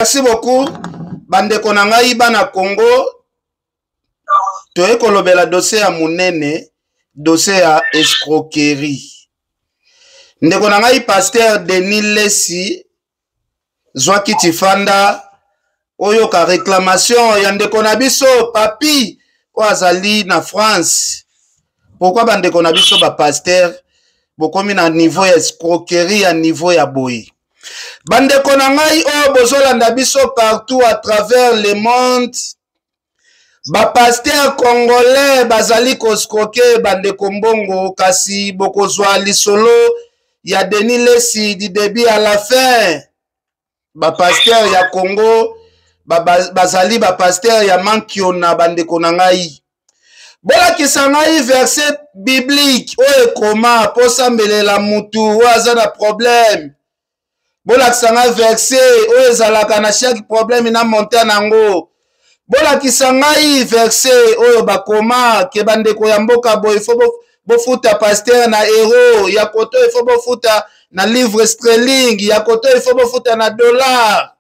Merci beaucoup. Bande konangai bana Congo. Toye kolobela dossier ya munene, dossier ya escroquerie. Ndeko nangai pasteur Denis Lesi Zwaki Tifanda oyo ka réclamation ya ndeko na biso papi o azali na France. Pourquoi bandeko na biso ba pasteur bokomi na niveau ya escroquerie ya niveau ya boyi. Bandeko na ngai oyo bozolanda biso partout à travers le monde. Ba pasteur congolais bazali ko escroquer bandeko mbongo kasi bokozwa lisolo ya Denis Lesi du début à la fin. Ba pasteur ya Congo bazali ba pasteur ya Mankiona bandeko na ngai. Bola kisangai verset biblique oye koma posa mbelela mutu waza na problème. Bola kisangai verset oye zalaka na chaque problème na monter nango. Bola kisangai verset oyo bakoma ke bandeko ya mboka boy fo bofuta pasteur na euro ya koto ifo bofuta na livre sterling ya koto ifo bofuta na dollar.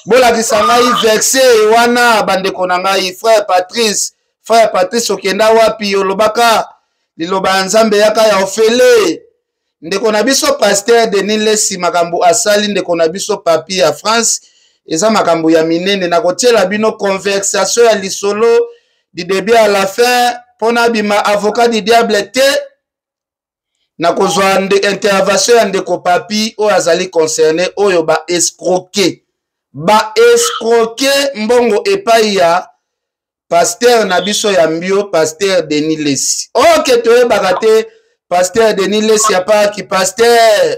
Bola kisangai verset wana bandeko na ngai frère Patrice okenda wapi yolobaka liloba nzambe yaka ya ofele. Ndeko na biso pasteur Denis Lesi makambo asali ndeko na biso papi ya France. Eza makambo ya minene na kotiela bino conversation ya lisolo du début à la fin pona bima avocat du diable te na kozwa intervention ya ndeko papi oyo azali concerné oyo ba escroquer mbongo epai ya pasteur na biso ya mbio pasteur Denis Lesi. Ok toyebaka te pasteur Denis Lesi apa ki pasteur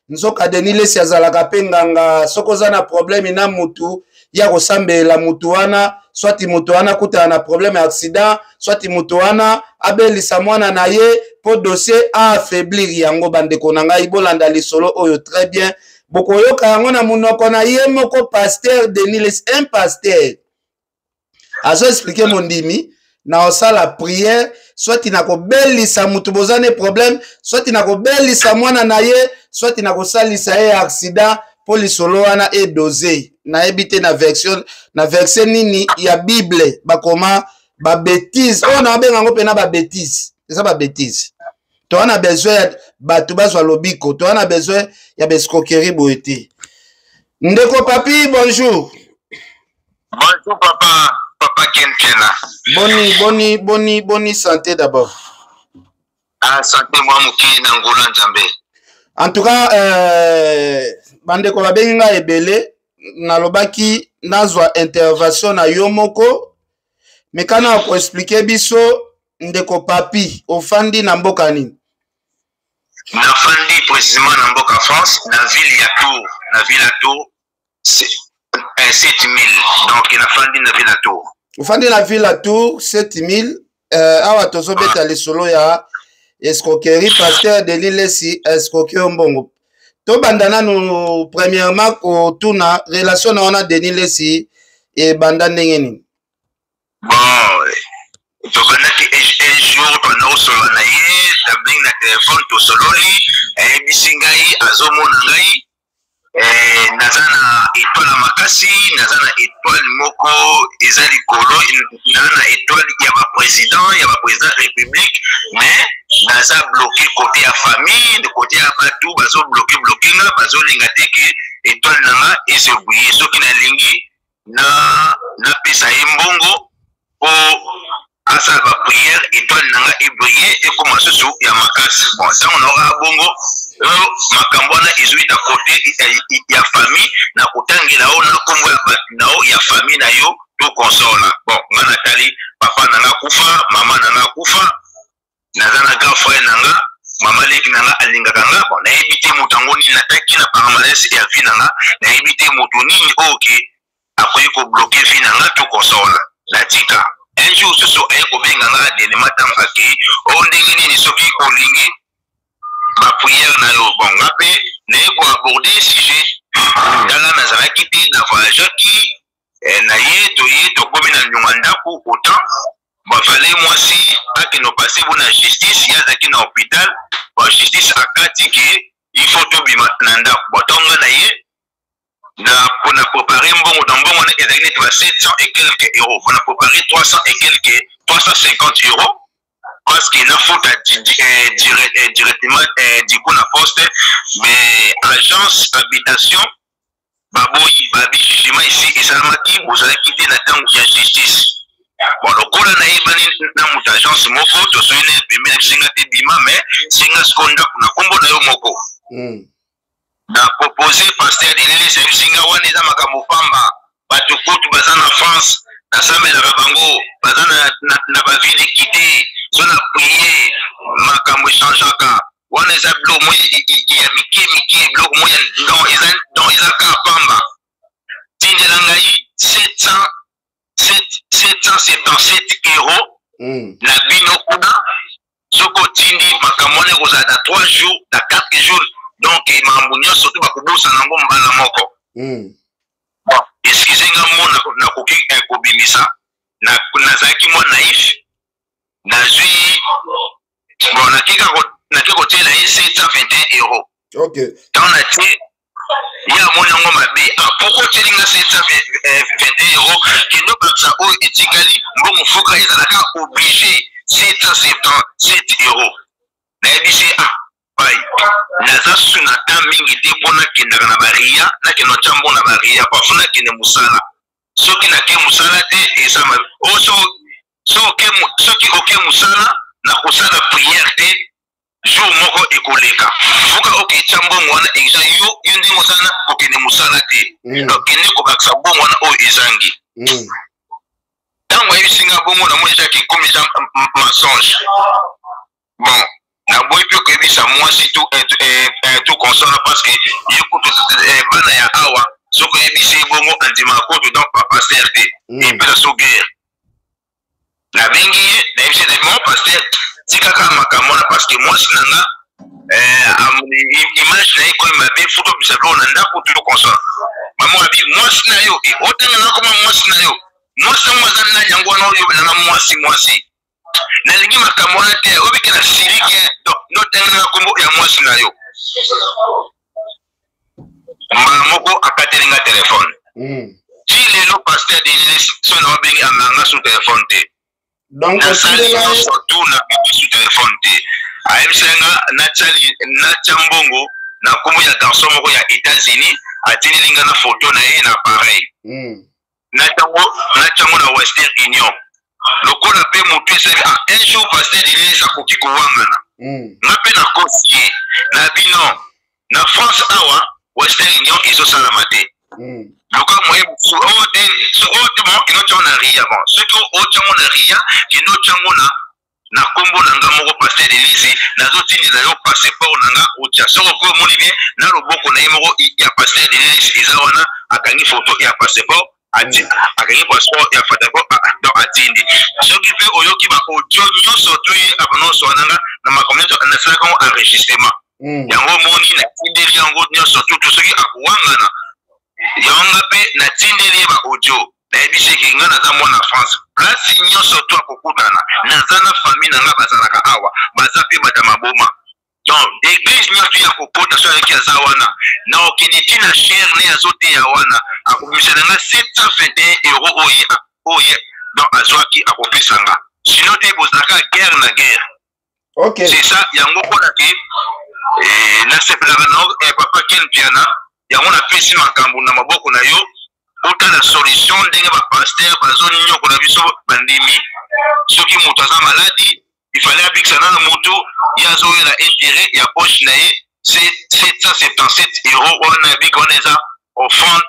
nzoka Denis Lesi azalaka pe nganga soko za na problème na mutu ya kosambela mutu wana soit mutu wana kutana na problème ya accident soit mutu wana abelisa mwana na ye po dossier a affaiblir yango bandeko na ngai bolanda lisolo oyo très bien bokoyoka yango na munoko na ye moko pasteur Denis Lesi un pasteur azo expliquer mondimi na osala prière soit inako belisa mutu bozane problème soit inako belisa mwana na ye soit inako salisa ye accident po lisolo wana e dosé na ebité na version nini ya Bible bakoma ba bêtise on a benga ngo pena ba bêtise c'est ça ba bêtise to on a besoin ya batu bazwa lobiko to on a besoin ya bescroquerie boete. Ndeko papi bonjour. Bonjour papa Kenkela. Boni santé d'abord. Ah santé moi muki na ngula nzambe. En tout cas bandeko babenga ebele nalobaki nazwa intervention na yo moko mekana ko expliquer biso ndeko papi ofandi na mboka nini? Na fandi précisément na mboka France na ville ya Tours c'est 7000 donc na fandi na ville ya Tours. Ofandi na ville ya Tours 7000 awa tozobeta lisolo ya escroquerie pasteur Denis Lesi escroquer mbongo. To bandana nous premièrement ko tuna relation na ona Denis Lesi e banda ndenge nini? Bon to banaki un jour pendant solo na ye tabing na téléphone to sololi e bisingai azomona ngai nazana étoile makasi nazana étoile moko ezali kolo na étoile ya ba président république mais naza bloqué côté ya famille de côté ya batu bazo bloqué nga bazo linga te ke étoile nanga esebuye soki na lingi na pesa mbongo o asa ba prière étoile nanga ebuye e koma susu ya makasi bon ça on aura bongo makambo na ezuita côté ya famille na kutangela ona kombo ya batu nao ya famille na yo to consola bon ngana tali papa nanga kufa mama nanga kufa nazana grand frère nanga mama leki nanga alingaka nga bon na ebité mutango ni nataki na paramalese ya vie nanga na ebité mutu nini oke akoyi ko bloquer vie nanga to consola la tika un jour ce so ay ko benga nga de matanga ke o ndenge nini soki olingi ba prière na yo bon ngape ne ko aborder sujet dala na zalaki te na voyage ki na ye to komi na nyonganda ko autant bon fallait moi si à que nous passer pour la justice il y a qui dans l'hôpital bon justice a critiqué il faut tout bien maintenant bon donc na ye na pour 700 et quelques euros. On a préparé 300 et quelques, 350 euros. Parce qu'il a faut directement du coup la poste, mais agence habitation, baboyi, babi, jugement ici, et salamaki, vous allez quitter la temps où il y a justice. Bon, le coup là, dans mon agence, mon photo, c'est une singa bima, mais singa seconda, on a combo na yo moko. Na proposé pasteur de l'île, c'est une singa wane za makamufamba, batukutu bazana France, na samela rabango, bazana na bavile quitté. Si on a prié, makambo changeaka. On les a bloqués, il y a Mickey, bloqué moyen dans les pamba. Tindelangaï, 777 euros. La binokuna, soko tindi, makamone rosada 3 jours, dans 4 jours. Donc, il m'a embouillé surtout à Kubo Sanango Mbala Moko. Bon, excusez-moi, na koki kobimisa, na zaki mo naïf. Nazui, bon, na kika kote la 721 euros. Ok. Dans la tête, il y a mon yango mabe. Pourquoi tu dis 721 euros? Qui nous parle ça au etikali, bon, faut qu'il y ait obligé 777 euros. Na ebisi pai. Naza sunata mingi te pona kendaka na baria, na keno chambo na baria, pafuna kene musala. Soki na ke musala te esama. Oso soki oke musala na kusala prière te jour moko ekoleka fuka oke chambo mwana exa yo ndi musala okene musala te donc kene ko baksa bon mwana o ezangi tango yisinga bongo na mwana jaki comme ça mensonge bon na boy pe ko bisa moi si tout console parce que yekuto bana ya awa soko yebisi bongo andima ko donc papa certé et puis so guerre la bengi na yebisi de mon pasteur tikaka makamona parce que moi sinanga image na iko mabe photo bisa blona ndako tout console maman abi moi sinayo et otanga na comme moi sinayo moi sama zanna yango na yo na moi si na lingi makamona te obike na sirike no tanga na kombo ya moi sinayo mamoko akatelinga téléphone si le pasteur de son obengi amanga sur téléphone te donc surtout na sur téléphone te aimsenga na chambongo na kombo ya garçon moko ya États-Unis atinilinga na photo na ye na pareil na chango na Western Union lokola pe moto esabi un jour pasteur de l'Église akoki kowangana nga pe na kosie na bino na France awa Western Union ezosalama te loka moye musu ote mo kino chango na ria bon soki o chango na ria kino chango na kombo na nga moko pasteur de l'Église nazotindela yo passeport na nga otia soko ko moni bien na loboko na ye moko ya pasteur de l'Église eza wana akangi photo ya passeport akangi passeport ya passeport donc atindi soki pe oyoki ba audio nyonso to ye abononso wananga na makometo na saka enregistrement yango moni na tindeli yango nyonso to soki akuwangana yanga pe na tindeli ba audio na ebise ki nga naza mwana France place nyonso to akokutana naza na famille nanga bazalaka awa baza pe badama boma donc église nyonso ya kokota so ayeki aza wana na okende tina cher ne azote ya wana akomisa nanga 721 euros oye donc azwaki akopesanga sinon te bozalaka guerre na guerre okay. C'est ça yango mpona ke nasepelaka na papa Ken Piana yango napesi makambo na maboko na yo otala solution ndenge bapaster bazonyokola biso bandimi soki moto aza maladi ifale abikisana na moto ye azoyela intérêt ya poche na ye 777 euros wana abiki wana eza offrande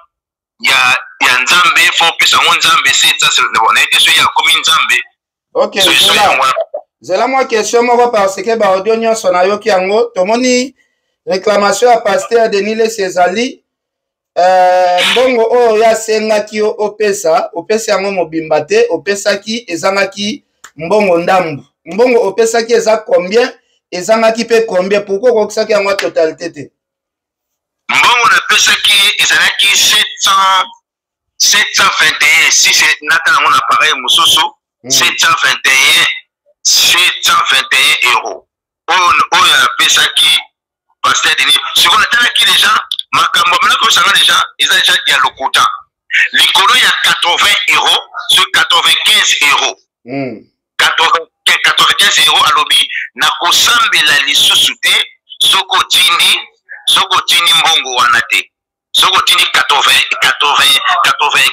ya nzambe fo opesa yango nzambe 777 na ete so ya komi nzambe zela mwa question moko parce que baaudio nyonso nayoki yango tomoni réclamation ya pasteur Denis ezali mbongo oyo yasengaki yo opesi yango mobimba te opesaki ezangaki mbongo ndambu mbongo opesaki eza combien ezangaki pe combien pourquoi okokisaki yango totalité te mbongo napesaki ezalaki 721 si natala yango na pareil mosusu 721 euros oyo napesaki pasteur Denis sikoyo natalaki deja makambo amanaki osanga deja eza deja ya lokuta likolo ya 80 euros sur 95 euros 95 euros alobi na kosambela lisusu te soko tindi mbongo wana te soko tindi 80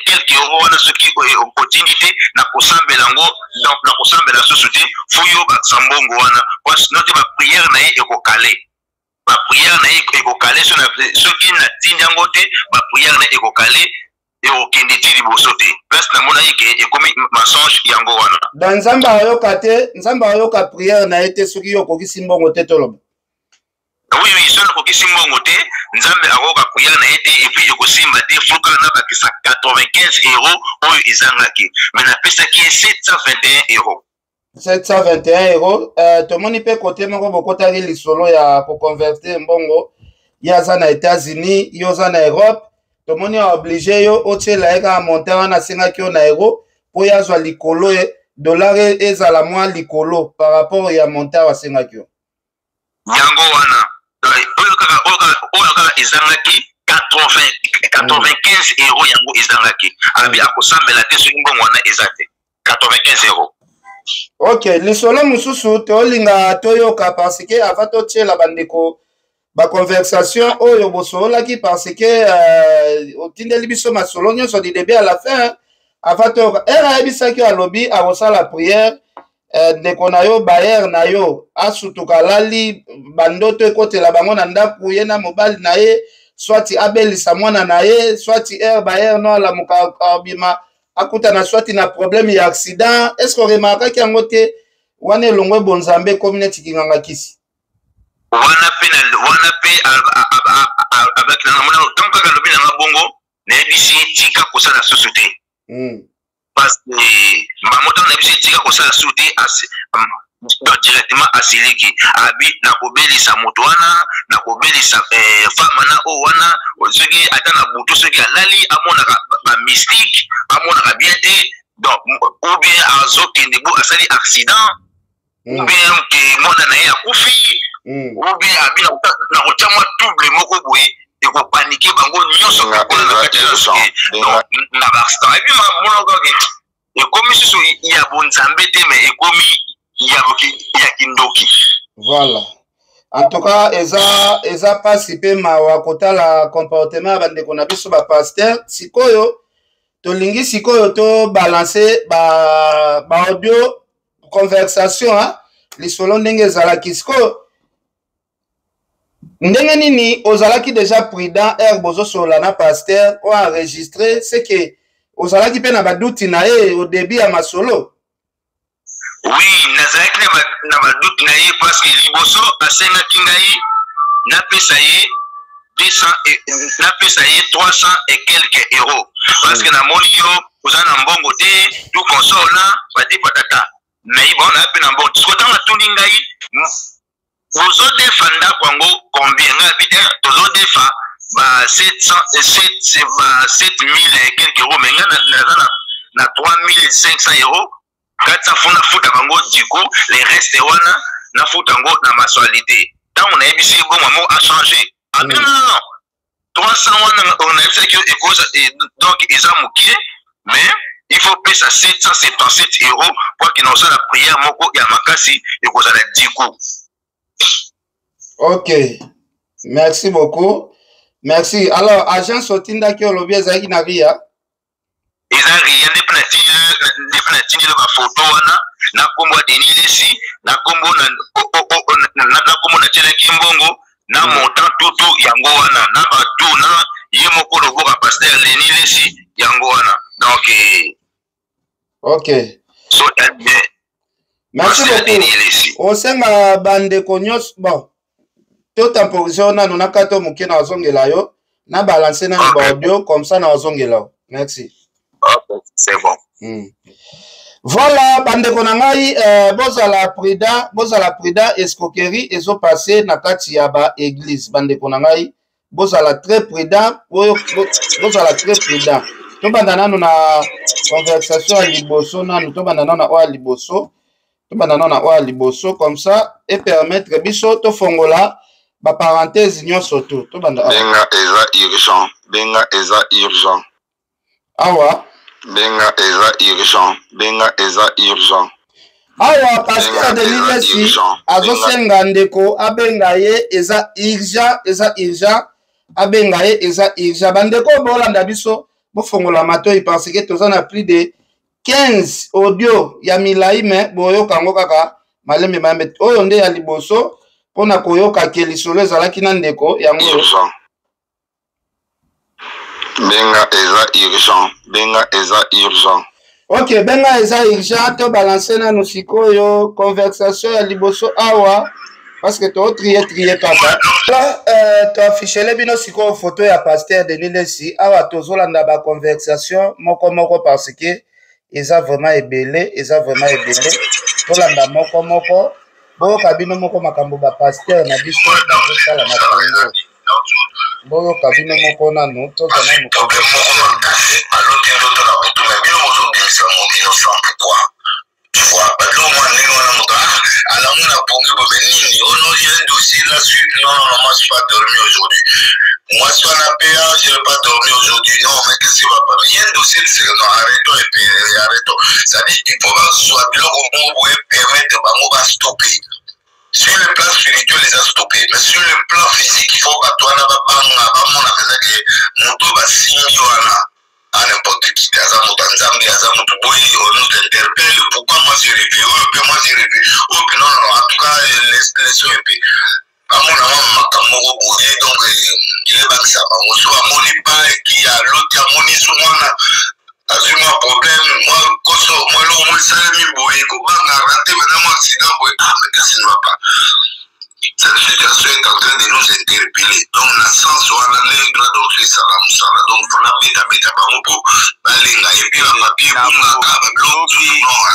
quelques euros wana soki okotindi te na kosambela ngo donc na kosambela susu te fuyo bakisa mbongo wana parce note ba prière na ye ekokale ba prière na ye ekokale soki na tindi yango te ba prière na ekokale ekokende ti liboso te place na mona ye ke ekomi mensonge yango wana dans nzambe ayoka te nzambe ayoka prière na ye te soki yo okokisi mbongo te toloba oui soki okokisi mbongo te nzambe akoka prière na ye te epuis ekosimba te fuka na bakisa 95 euros oyo ezangaki me napesaki ye 721 euros 721 euros tomoni mpe kote moko bokotaki lisolo ya koconvertir mbongo ye aza na États-Unis yo oza na Europe tomoni oblige yo otiela ye kaka montant wana asengaki yo na euro mpo ye azwa likolo dollar ezala mwa likolo par rapport ya montant asengaki yo yango wana oyo kaka ezangaki 95 euros yango ezangaki abi akosambela te soki mbongo wana eza te 95 euros. Ok, lisolo mususu tolinga toyoka parce que avant totiela bandeko ba conversation oyo bosolaki parce que otindeli biso masolo nyonso du début à la fin avant toyoka era ebisaki alobi akosala prière ndeko na yo bayer na yo asutuka lali bandoto ekotela bango na ndako ye na mobali na ye swati abelisa mwana na ye swati bayer no alamuka abima akutana swati na problème ya accident est-ce que remarquaki yango te wana elongwe bonzambe community kinganga kisi wana pe avec na mona tant que lobi na bongo na bisi tika kosala société parce que mamoto na bisi tika kosala société directement asiliki abi na kobelisa moto wana na kobelisa femme na o wana soki ata na butu soki alali amonaka ba mystique amonaka bien te donc ou bien azokende bo asali accident ou bien ke mona na ye akufi ou bien abi na kotia mwa double moko boye ekopanique bango nyonso kakola na kati ya soki na baaccident ebi mamonaka ekomi susu ya bonzambe te mais ekomi ya kindoki. Voilà. En tout cas, eza pasi pe mawa kotala comportement bandeko na biso ba pasteur sikoyo tolingi sikoyo to balancer ba audio conversation lisolo ndenge ezalaki sikoyo ndenge nini ozalaki déjà prudent bozo sola na pasteur o enregistrer c'est que ozalaki pe na baduti na ye au début ya masolo. Oui, nazaki na badoute na ye parce que liboso asengaki ngai napesa ye 300 et quelques euros parce que namoni yo oza na mbongo te tout console na badi patata mais bon na pe na mbongo sokotanga tuni ngai ozodefa ndako yango combien ngai bite tozodefa ba 7000 et quelques euros mais ngai naza na 3500 euros Katsa funa futa bango du coup les restes wana na futa ngo na mensualité tant on a ebisi bon maman a changé ah non 300 wana on a ebisi que donc ils ont mouqué mais il faut payer ça 777 euros pour qu'ils n'ont pas la prière moko ya makasi et qu'on a 10 coups. Ok, merci beaucoup, merci. Alors agent Sotinda qui olobi ezaki na ria eza rien definitini le photo wana na kombo Denis Lesi na kombo na kombo na tele kimbongo na montant tutu yango wana na batu na ye moko logo ka pasteur Denis Lesi yango wana donc ok so merci beaucoup osenga bande konyos bon to temporisation na nona kato mukena ozongela yo na balancer na audio comme ça na ozongela merci. Okay, c'est bon. Voilà, bandeko na ngai bozala prudent escroquerie ezo passer na kati ya ba église bandeko na ngai bozala très prudent bozala très prudent to banda nanu na conversation ya liboso nanu to banda nanu na oya liboso to banda nanu na oya liboso comme ça et permettre biso to fongola ba parenthèse nyonso to banda benga eza urgent Awa. Benga eza urgent. Benga eza urgent. Awa pasteur Denis Lesi azosenga ndeko abenga ye eza urgent abenga ye eza urgent bandeko bolanda biso bofongola matoi parce que toza na plus de 15 audio ya milai me boyoka yango kaka malembe mayembe oyo nde ya liboso mpona koyoka ke lisolo ezalaki na ndeko yango benga eza urgent. Benga eza urgent. Ok, benga eza urgent to balancer nanu sikoyo conversation ya liboso awa parce que to trier kaka. Là to afficher bino sikoyo photo ya pasteur Denis Lesi awa tozolanda ba conversation moko parce que eza vraiment ebele, tolanda moko boyoka bino moko makambo ba pasteur na biso bazosala na Congo. Boyoka bino moko nanu tozana mu tu vois, parce que moi, alors on a pongu Bobenini, on a eu un dossier la suite, non, moi je suis pas dormi aujourd'hui. Moi je suis en APA, je n'ai pas dormi aujourd'hui, non, mais qu'est-ce qui va pas? Il y a un dossier, non, arrêtons. Ça dit qu'il faut soit bien qu'on pourrait permettre, on va stopper. Sur le plan spirituel, les a stoppés, mais sur le plan physique, il faut pas toi, là, à n'importe qui, on nous interpelle, pourquoi moi j'ai rêvé, non, en tout cas, laissons un peu. À mon avis, donc, il est pas ça, on se voit, mon pas, qui a l'autre, mon issoumana, azuma un problème, moi, l'homme, ça, comment on a raté, maintenant, accident, mais qu'est-ce qui ne va pas? Cette situation est en train de nous interpeller. Donc, la sens, on a l'aigle, donc, c'est ça, donc, on a mis à pour balinga, et puis, on a bien,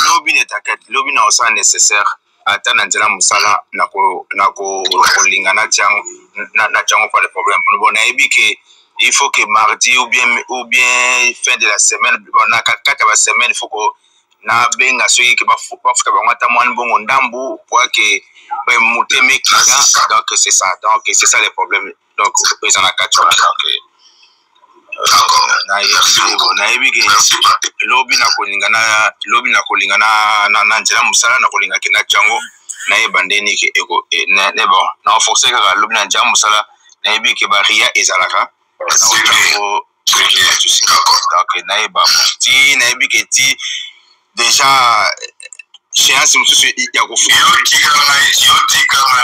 lobby n'est t'inquiète, lobby n'a pas nécessaire. Attends, Angela Moussala, nako lingana tiango, na tiango pas le problème. Bon, il faut que mardi ou bien fin de la semaine, on a 4 semaines, il faut que na benga ceux qui va fuka bangata mwan bongo ndambu pour que muteme kina, donc c'est ça le problème. Donc ils en a 4 na yebi ke lobi na kolingana na njela musala na kolinga kina chango na yebandeni ke eko ne bon na forcer ka lobi na njela musala na yebi ke baria ezalaka donc na yeba ti na yebi ke ti déjà séance mususu ya kofu yo tika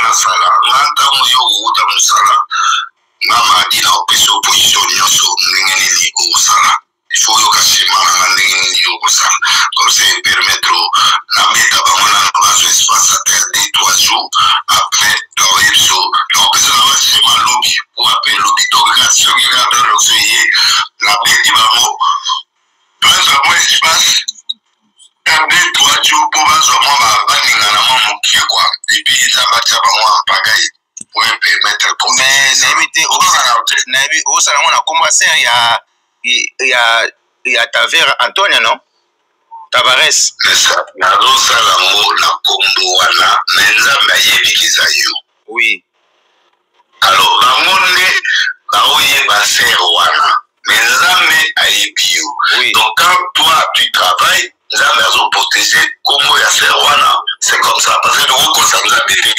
na sala nganta yo uta musala Nama ina opeso opposition nyonso ndenge nini osala il faut yoka sima ndenge nini okosala comme ça permettre na beta bango na bazo espace à 2-3 jours après toyeso donc ça va sima lobby ou appel lobby donc quand tu regardes le dossier la beta bango place à moi espace 2-3 jours pour bazo moi baninga na moi mokie quoi et puis ça va tcha bango en pagaille pour permettre mais nabi au salon on a commencé il y a Tavera Antonio non Tavares na do salamo na kombo wana nzambe ayebi kizayo oui alors bangonde baoye baser wana nzambe ayebi yo oui. Donc quand toi tu travailles nzambe azo protéger kombo ya ser wana c'est comme ça parce que nous comme ça nous a bêté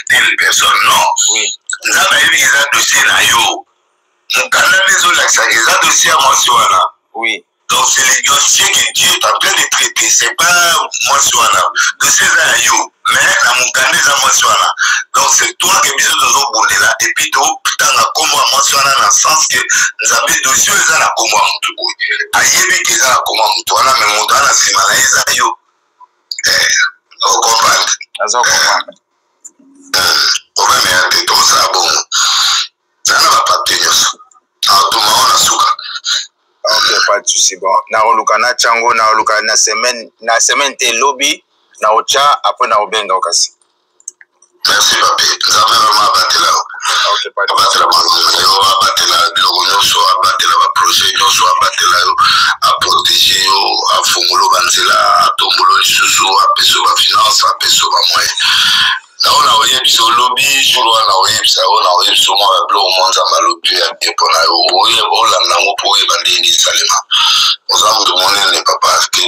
telle personne non oui nzambe ayebi kiza dossier na yo mukanda bezo laksa kiza dossier à moi sur wana oui. Donc c'est les dossiers que Dieu est en train de traiter. C'est pas moi sur un dossier à you, mais la moukane à moi sur un. Donc c'est toi qui es besoin de nous bouler là. Et puis tu as comme moi sur un dans le sens que nous avons dossiers à la comme moi moutou. Aïe qui est à comme moi moutou. On a même moutou à c'est malaise à you. On comprend. On va mettre tout ça bon. Ça ne va pas tenir ça. En tout moment on a souka. Ok, pas de souci. Bon, na olukana chango na olukana na semaine te lobby na ocha après na obenga okasi. Merci papi. Nous avons vraiment abattu là. Ok, pas de souci. Abattu là, le projet, nous abattu là, à protéger, à fumulo banzela, à tombolo susu, à peso la finance, à peso la moyen. Là on a oublié sur lobby, sur on a oublié sur moi le monde ça m'a lobby à dépôt là, on l'a n'a pas pour y vendre salima.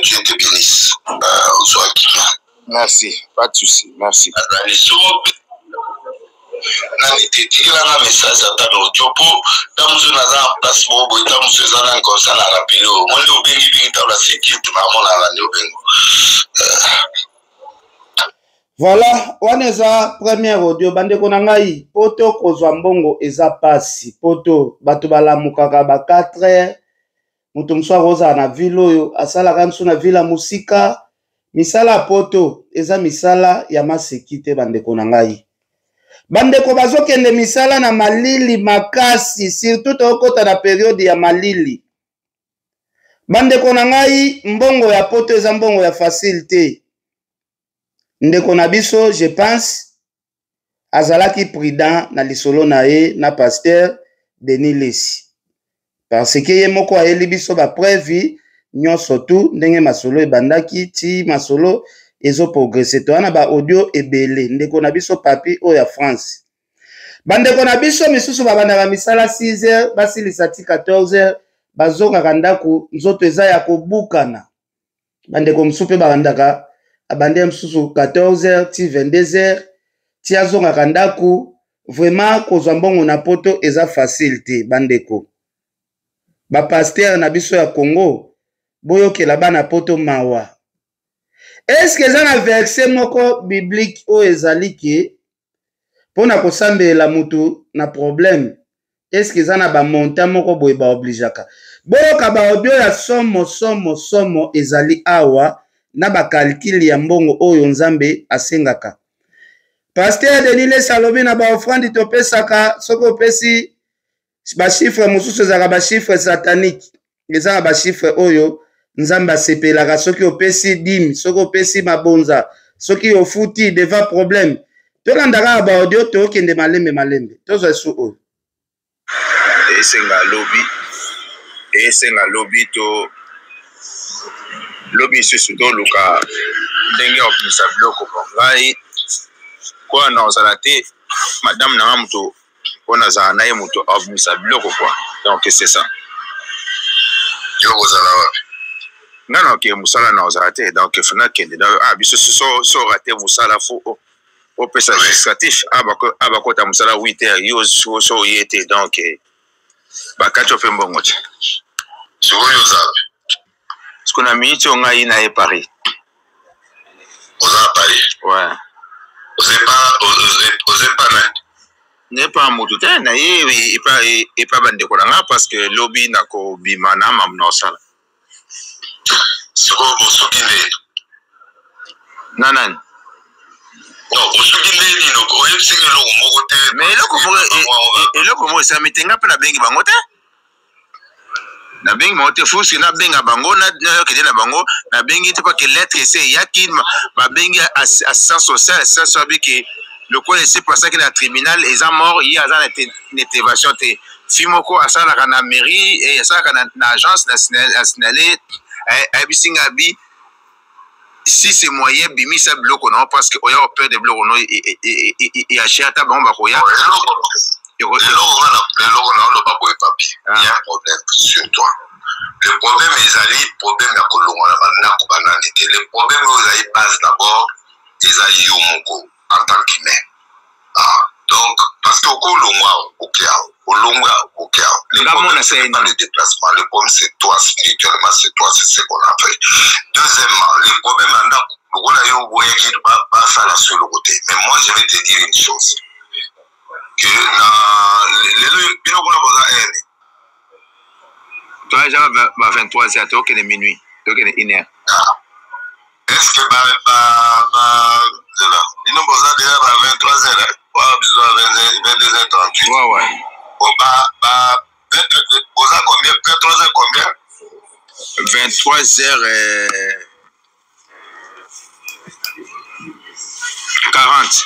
que Dieu te bénisse. Merci, pas de souci, merci. Nani te tikela message ata no jopo tamuzo naza place bobo tamuzo ezana nkosa na rapelo monde obengi bingi tabla sécurité na mona na ndobengo. Voilà, wana eza première audio bandeko na ngai poto kozwa mbongo eza pasi poto bato balamukaka ba 4 heures mutu mswa roza na ville oyo asalaka nsu na ville musika misala poto eza misala ya masekite bandeko na ngai bandeko bazokende misala na malili makasi surtout tokota na periode ya malili bandeko na ngai mbongo ya poto eza mbongo ya facilité ndeko na biso je pense azalaki prudent na lisolo na ye na pasteur Denis Lesi parce que ye moko ayeli biso ba preuve nyonso tu ndenge masolo ebandaki ti masolo ezo progresser to ana ba audio ebele ndeko na biso papi o ya France bandeko na biso misusu babandaka misala 6 heures basilisa ti 14 heures bazongaka ndako nzoto eza ya kobukana bandeko mosusu mpe babandaka abande msusu 14 heures ti 22 heures ti azongaka ndako vraiment kozwa mbongo na poto eza facile te bandeko bapaster na biso ya Congo boyokela bana poto mawa est-ce que eza na verset moko biblique oyo ezali ke mpona kosambela mutu na problème est-ce que eza na bamontant moko boye baobligeaka boyoka baaudio ya somo ezali awa na bakalkili ya mbongo oyo nzambe asengaka pasteur Denis Lesi alobi na baofrandi topesaka soki opesi bashifre mosusu ezalaka bashifre satanique ezaka bashifre oyo nzambe asepelaka soki opesi dime soki opesi mabonza soki ofuti devant problème tolandaka baaudio tookende malembe tozwa esu oyo esenga lobi to lobi isusu toluka ndenge obimisa biloko ngai kwa na ozala te madame na mutu po nazala na ye mutu obimisa biloko kwa donc c'est ça yo ozala wapi nga na oke mosala na ozala te donc funa kende biso so rate mosala fo opesa justificatif abakota mosala 8 heures yo so oye te donc bakati ope mbongo te sikoyo ozala siko na miniti o ngai na ye Paris ozala Paris ouais ozepa nani nepa mutu te na ye epa bandeko na nga parce que lobi na kobima na mamu na osala sikoyo bosuki nde nanani bosuki nde nino oyebisinga eloko moko te mais eloko moko esalami te nga mpe nabengi bango te nabengi bango te fusi nabenga bango nayokende na bango nabengi te pake lettre ese eyaki babengi assistance sociale assistance sociale bike lokola ese pasaki na tribunal eza mort ye aza na intervention te fi moko asalaka na mairie asalaka na agence nationale ayebisinga bi si c'est moyen bimisa biloko non parce que oya opeur de biloko non eachia ata bango bakoya eloko na oloba boye papi y a un problème sur toi le problème ezali problème ya kolongwa na bandako banani te le problème oyo ezali base d'abord eza yo moko en tant qu'humain donc parce que okolongwa olongwa le problème c'est pas le déplacement le problème c'est toi spirituellement c'est toi c'est ce qu'on a fait deuxièmement le problème andako lokola yo boyaki basala sur le côté mais moi je vais te dire une chose que lelo biloko na boza ene toi déjà ba 23 heures tokende minuit tokende 1 heure est-ce que bino boza déjà ba 23 heures wa biso 22h38 ouais boza combien 23 heures combien 23 heures 40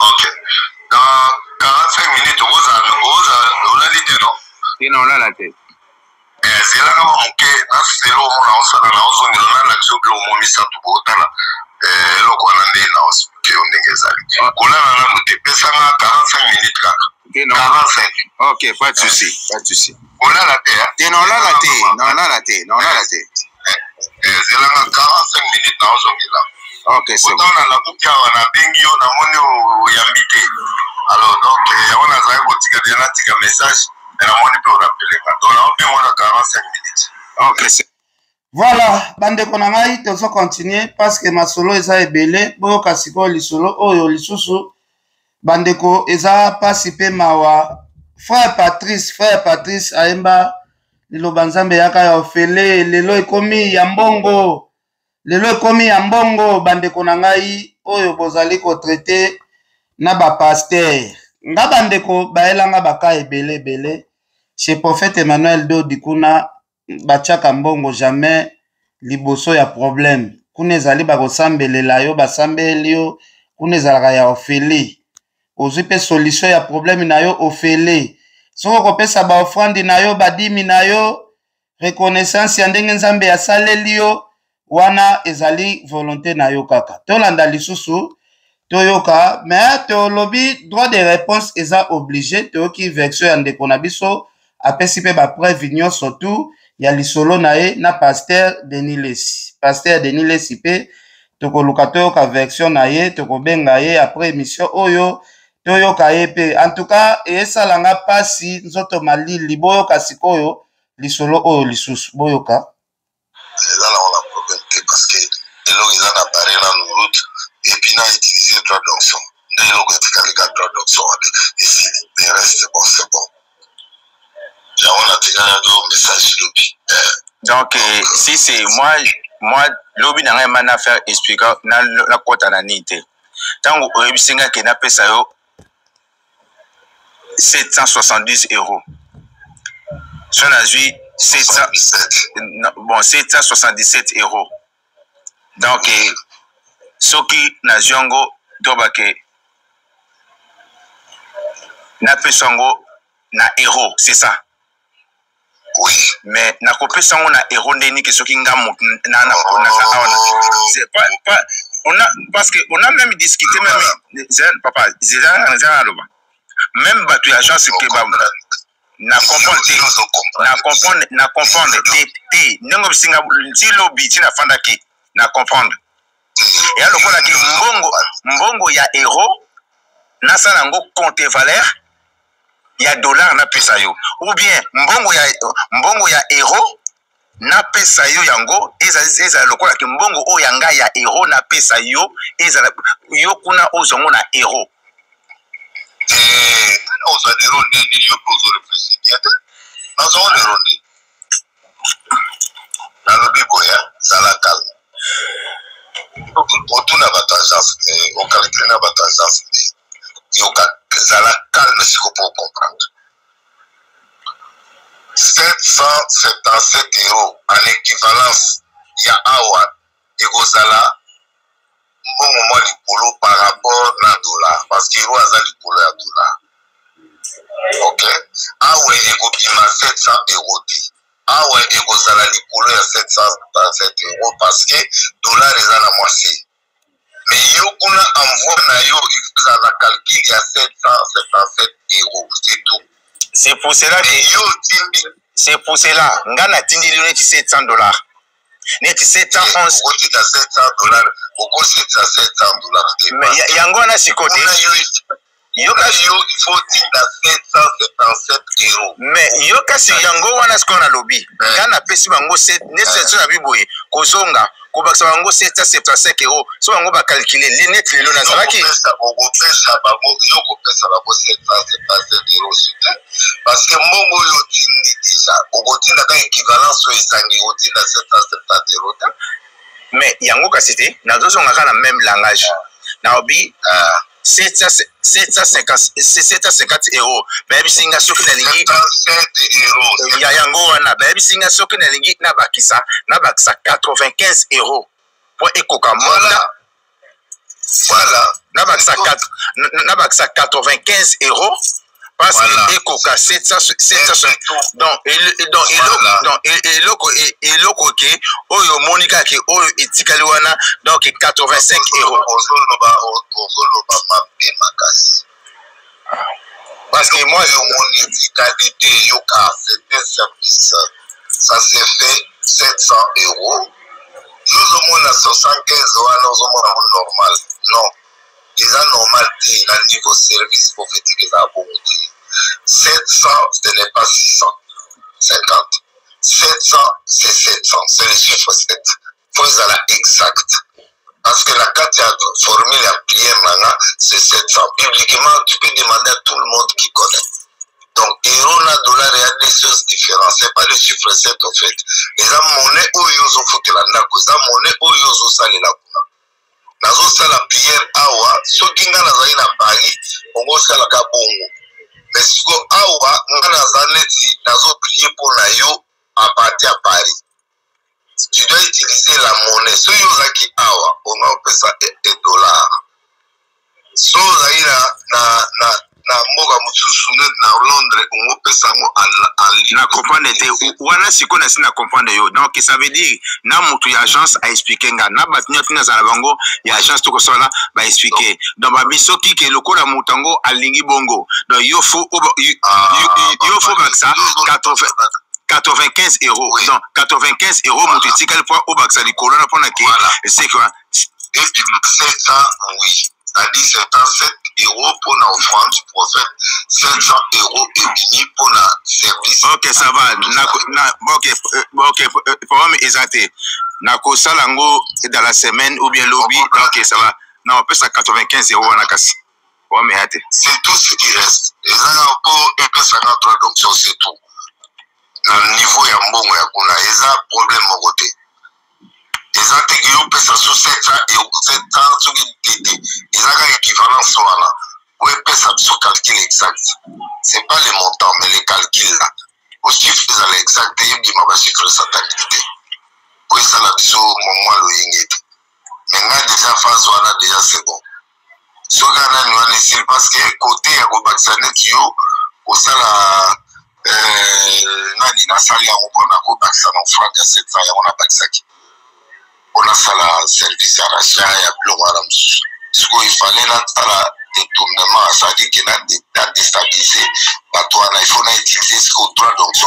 ok dans 45 minutes olali te non tina olala te zelaka bamoke naselo omona osala na ozongela nana biso biloko misato bootala eloko wana nde na osike yo ndenge ezali kolala nano te pesanga 45 minutes kaka 45 ok pas de souci olala te te na olala te C'est là 45 minutes dans Zongila. Ok, c'est bon. On a la boucle, on a bengi, on a monné au Yambité. Alors, donc, on a un message, et la monnaie peut rappeler. Donc, on peut moins de 45 minutes. Ok, c'est Voilà, bande konangai, tozo continuer parce que ma solo eza ebele, boyo kasiko lisolo, oyo lisusu, bande ko eza pasi pe mawa. Frère Patrice, aemba, lilo banzambe yaka ya ofele, lelo ekomi ya mbongo, bande konangai, oyo bozali ko traité, na ba pasteur. Nga bande ko baelanga baka ebele, chez prophète Emmanuel Do Dikuna, bachaka mbongo jamais liboso ya problème. Kuna ezali bakosambelela yo, basambeli yo, kuna ezalaka ya ofele. Ozwi pe solution ya problème na yo ofele. Soko kopesa ba offrande na yo, badimi na yo, reconnaissance ya ndenge nzambe ya saleli yo, wana ezali volonté na yo kaka. Tolanda lisusu, toyoka, mais tolobi droit de réponse eza obligé, toyoki version ya ndeko na biso, apesi pe ba preuve nyonso surtout ya lisolo na ye na pasteur Denis Lesi. Pasteur Denis Lesi pe tokoluka toyoka version na ye, tokobenga ye après émission oyo toyoka ye pe. En tout cas, esalanga pasi nzoto malili boyoka sikoyo lisolo oyo lisusu boyoka. Là, on a problème parce que ils ont appareil dans nos routes et puis on a utilisé droit d'option. Nous avons utilisé les droits d'option et si le reste c'est bon. On a tiré un message lobby. donc si c'est moi lobby n'a rien à faire expliquer la quota na nité. Tant que ebisinga ke na pesa yo 770 €. Sur la vie 777 €. Donc ce qui na jongo dobake na pesango na euro, c'est ça. Oui. Mais na kopesango na euro ndeni ke soki ngamu na c'est pas on a parce que on a même discuté même papa même batu agence que ba na comprendre te ndongo singa ti lobby ti na fanda ki na comprendre et alors voilà que mbongo ya euro na sala ngo compte valeur ya dollar na pesa yo ou bien mbongo ya euro na pesa yo yango ezala lokola ke mbongo o yanga ya euro na pesa yo ezala yo kuna ozongo na euro aux euro ni yo pozo le président nous on euro ni na lobi boya sala calme autour avantages au calculer avantages yo sala calme si pour comprendre 777 € en équivalence ya awa ekozala moment likolo par rapport na dollar parce que euro aza likolo ya dollar. Ok, awa ekobima 700 € te, awa ekozala likolo ya 777 € parce que dollar eza na mwasi. Mais yo kuna envoi na yo ekozala calcul ya 777 €, c'est tout. C'est pour cela ngana tindili neti 700 $. Neti 711 okotita 700 $, okosita 700 $. Mais yango na sikote yo il faut tinda 777 €. Mais yo kasi yango wana skona lobby ngana pesi bango 7 neti na biboye kozonga kobakisa bango 775 €. So bango ba calculer linet lelo na zalaki okopesa bango yo kopesa bango 777 € parce que mbongo yo tindi déjà okotinda ka équivalence oyo ezangi otinda 770 €. Mais yango kasi te nazozonga ka na même langage na obi 750 €. Baby singa soki na lingi 7 € ya yango wana baby singa soki na lingi na bakisa 95 € pour ekoka monda. Voilà. Na bakisa 95 € parce que ekoka 700 donc eloko ke oyo monika ke oyo etikali wana donc 85 €. Parce que moi mon efficacité yo ka c'était service ça s'est fait 700 €. Nous avons 75 ans, nous avons normal. Non. Les anormales, dans le niveau service prophétique, ils ont bon. 700, ce n'est pas 650. 700, c'est 700. C'est le chiffre 7. Il faut être exact. Parce que la carte de formule à prière, c'est 700. Publiquement, tu peux demander à tout le monde qui connaît. Donc, euro, dollar, il y a des choses différentes. Ce n'est pas le chiffre 7 en fait. Les monnaie où ils ont foutu la nako, les monnaie où ils ont salé la kuna. Nazo sala prière awa, so kinga nazali na Paris, ongo sala ka bongo. Mais si go awa, nga nazaleti, nazo prier pour na yo à partir à Paris. Tu dois utiliser la monnaie. So yo zaki awa, on a fait ça des dollars. So zali na mboka mususu na Londres on peut ça en ligne. Na comprendre te wana siko na sina comprendre yo. Donc ça veut dire na mutu ya agence a expliquer nga na batnya tina za bango ya agence to ko sala ba expliquer. Donc ba bisoki ke lokola mutango alingi bongo. Donc yo faut ça 95 euros. Oui. Donc 95 euros mutu tikal point au baxa di colonna pour na ke c'est quoi? Et puis 700 oui. C'est-à-dire 77 euros pour l'offrande du prophète, 700 euros et demi pour le service. Ok, ça va. Ok, pour moi, exacté. Nako salango dans la semaine ou bien lobby, ok, ça va. Non, on peut ça 95 euros à Nakasi. C'est tout ce qui reste. Et là, on peut 53 donc c'est tout. Dans le niveau, il y a un bon, il y a un problème au côté. Les intégrés peuvent ça sur 700 et 700 sur une ils ont une équivalence là. Où ils peuvent ça sur calcul exact. C'est pas les montants, mais les calculs là. Au chiffre, ils ont l'exact et ils m'ont chiffre ça d'activité. Oui, ça l'a dit au moment où il est. Maintenant, déjà, phase voilà, déjà c'est bon. Ce gars-là, nous allons essayer parce que côté, il y a un vaccin qui est au salaire. Nani, na salle, on a un vaccin en France, il y a 700, il y a un vaccin qui. On a fait le service à l'achat et à Blou-Maram. Ce qu'il fallait là, c'est le détournement. Ça veut dire qu'il a déstabilisé. Il faut utiliser ce qu'on doit, donc ce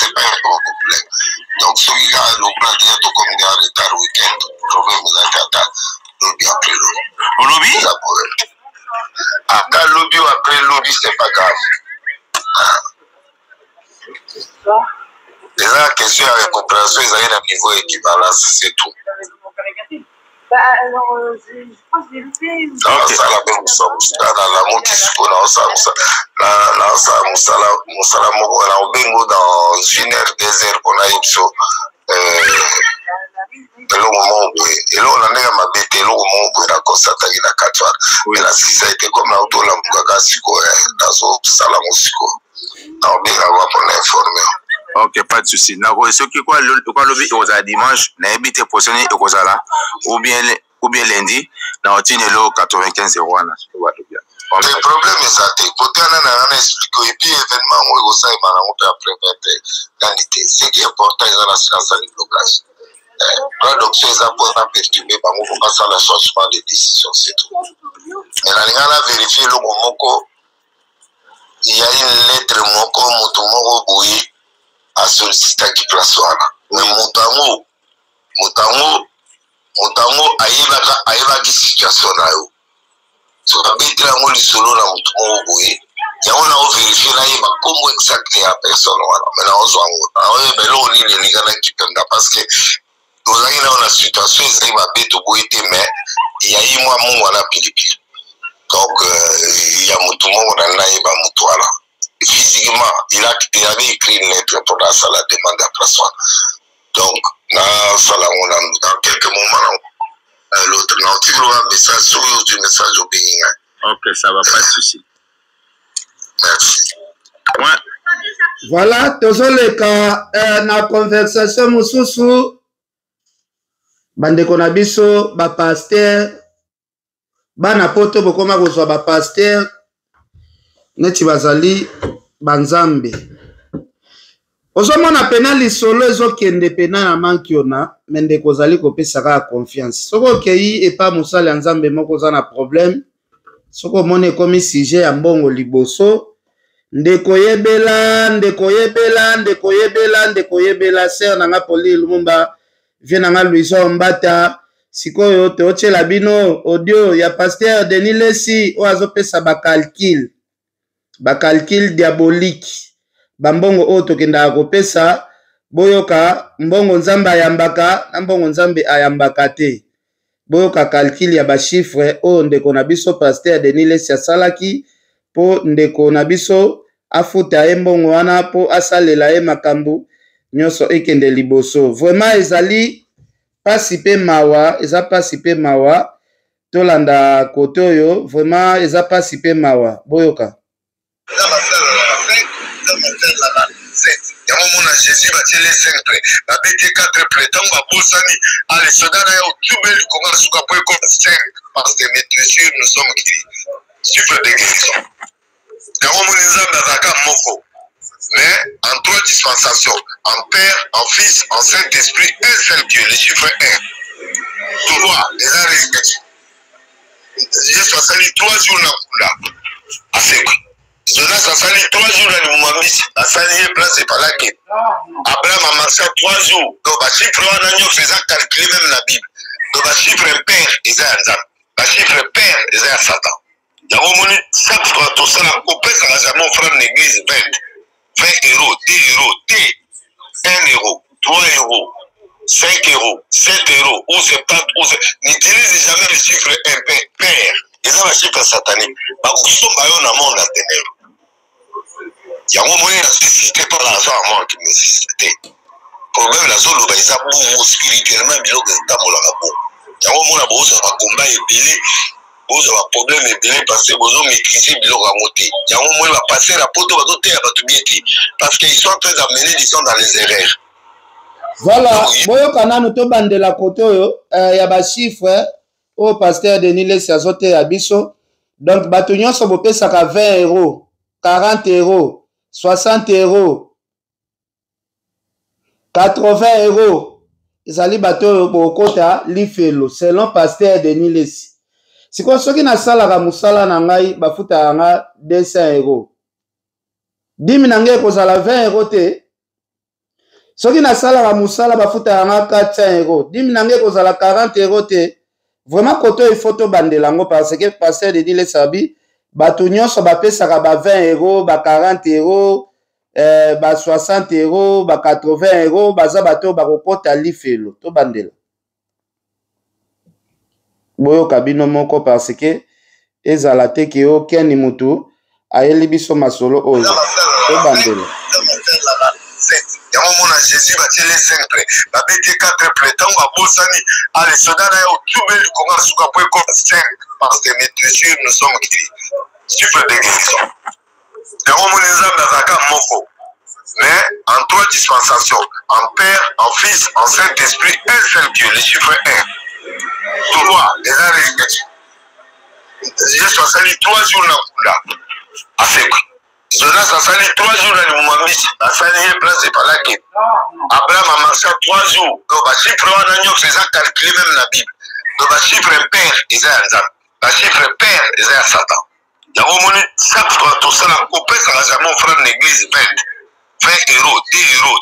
n'est pas un problème. Donc, ce qui a le plan de tout comme il y a retard le week-end, le problème vous a été atteint. Lobby après lobby. Au lobby? Après lobby ou après lobby, c'est pas grave. Les questions avec compréhension, ils ont un niveau équivalent, c'est tout. Bah alors, je crois que j'ai loupé. Ça la même chose. La montée dans une heure, 2 heures, on a eu ça. Le moment où et là on a même habité le moment où on a constaté qu'il a 4 heures. Mais là si ça a été comme la auto la mugaga siko dans ce salon siko. On bien avoir pour l'informer. Ok, pas de souci. D'accord, ce qui quoi le lobby au dimanche, n'a habité positionné au Kozala ou bien lundi, dans le 95 euros. Le problème est ça. Côté on a expliqué et puis événement où ça est malin on peut après 20 l'année. Ce qui est important c'est la science du blocage. Donc ces apports ont perturbé par mon pas ça le changement de décision c'est tout. Mais la vérifier le moment où il y a une lettre moko mutumo boui à solliciter qui place là. Mais mutango aïba qui situation là yo. So la bête là moi le solo là mutumo boui. Il y a on a vérifié là il va comment exactement la personne là. Mais là on zoango. Mais là on est les gars qui pendant parce que nous avons une situation c'est ma bête boui mais il y a eu moi mon wala pilipili. Donc il y a mutumo dans là il va mutuala. Physiquement, il avait écrit une lettre pour la demande à personne. Donc, dans quelques moments, l'autre, il y a un message sur le message au pays. Ok, ça va, pas de souci. Merci. Ouais. Voilà, toujours les cas, na conversation mususu, bandeko na biso, ba pasteur, bana poto bokoma kozwa ba pasteur, neti bazali banzambe. Ozomona pena lisolo ezokende pena na mankiona, mende kozali kopesaka ya confiance. Soko kei epa musala nzambe moko za na problème, soko mone komi sujet ya mbongo liboso, ndeko yebela, ser nanga Poli Lumumba, Vienanga Louison Mbata sikoyo tochela bino audio ya pasteur Denis Lesi o azopesa bakalkil diabolique bambongo o tokenda kopesa boyoka mbongo nzambe ayambaka na mbongo nzambe ayambaka te boyoka calcul ya ba chiffre o ndeko na biso pasteur Denis Lesi asalaki po ndeko na biso afuta ye mbongo wana po asalela ye makambu nyonso ekende liboso. Vraiment ezali pasi pe mawa, eza pasi pe mawa tolanda kote oyo, vraiment eza pasi pe mawa boyoka. Yango mona Jésus batele 5 près babete 4 près tant babosani allez sodana ya tubeli konga suka po ko 5 parce que messieurs nous sommes qui chiffre de guérison. Yango mona nzamba zaka moko mais en 3 dispensations, en Père, en Fils, en Saint-Esprit, un seul Dieu, le chiffre 1. Tu vois, les arrêts. Jésus a sali 3 jours dans la à ce Jonas a sali 3 jours dans le Moumamis, a sali place par la quête. Abraham a marché 3 jours. Donc, le chiffre 1 a faisant calculer même la Bible. Donc, le chiffre Père, c'est un Zam. Le chiffre Père, c'est un Satan. Il y a un moment, chaque fois, tout ça, la coupée, ça n'a jamais offert l'église 20. 20 euros, 10 euros, 1 euro, 3 euros, 5 euros, 7 euros, ou 70, n'utilisez jamais le chiffre père. Et ça, le chiffre satanique. Vous sommes dans le monde à ténèbres. Il y a un moment où il a suscité par l'argent à moi qui me suscité. Problème, la zone où il y a beaucoup spirituellement, il y a un moment où il y a un combat épilé. Vous avez un problème parce que vous avez maîtrisé le ramoté. Il y a un moment où il va passer la pote parce qu'ils sont en train d'amener des gens dans les erreurs. Voilà, boyo kananu to bandela kote oyo ya ba chiffre au pasteur Denis Lesi azote ya biso. Donc bato nyonso bopesaka 20 euros, 40 euros, 60 euros, 80 euros. Ezali bato bokota lifelo selon pasteur Denis Lesi. Si quoi ce qui n'a salaka musala na ngai bafuta nga 200 euros. 10 minange ko sala 20 euros te. Ce qui n'a salaka musala bafuta nga 400 euros. 10 minange ko sala 40 euros te. Vraiment koto il faut to bandelango parce que pasteur de dire sabi bato nyonso bapesaka ba 20 euros, ba 40 euros, ba 60 euros, ba 80 euros, baza bato bakokota lifelo to bandela. Boyo kabino moko parce que ezala te ke aucun mutu ayeli biso masolo oyo to bandela. Yango mona Jésus batele 5 près babete 4 près tant babosani allez sodana ya tubeli konga suka po ko 5 parce que messieurs nous sommes qui chiffre de guérison. Yango mona nzamba zaka moko mais en 3 dispensations, en Père, en Fils, en Saint-Esprit, un seul Dieu, le chiffre 1. Tu vois, les arrêts. Jésus a sali 3 jours dans la à ce Jonas a sali 3 jours dans le Moumamis, a sali place par la quête. Abraham a marché 3 jours. Donc, le chiffre 1 a faisant calculer même la Bible. Donc, le chiffre Père, c'est un Zam. Le chiffre Père, c'est un Satan. Il y a un moment, chaque fois, tout ça, la coupée, ça n'a jamais offert l'église 20. 20 euros, 10 euros,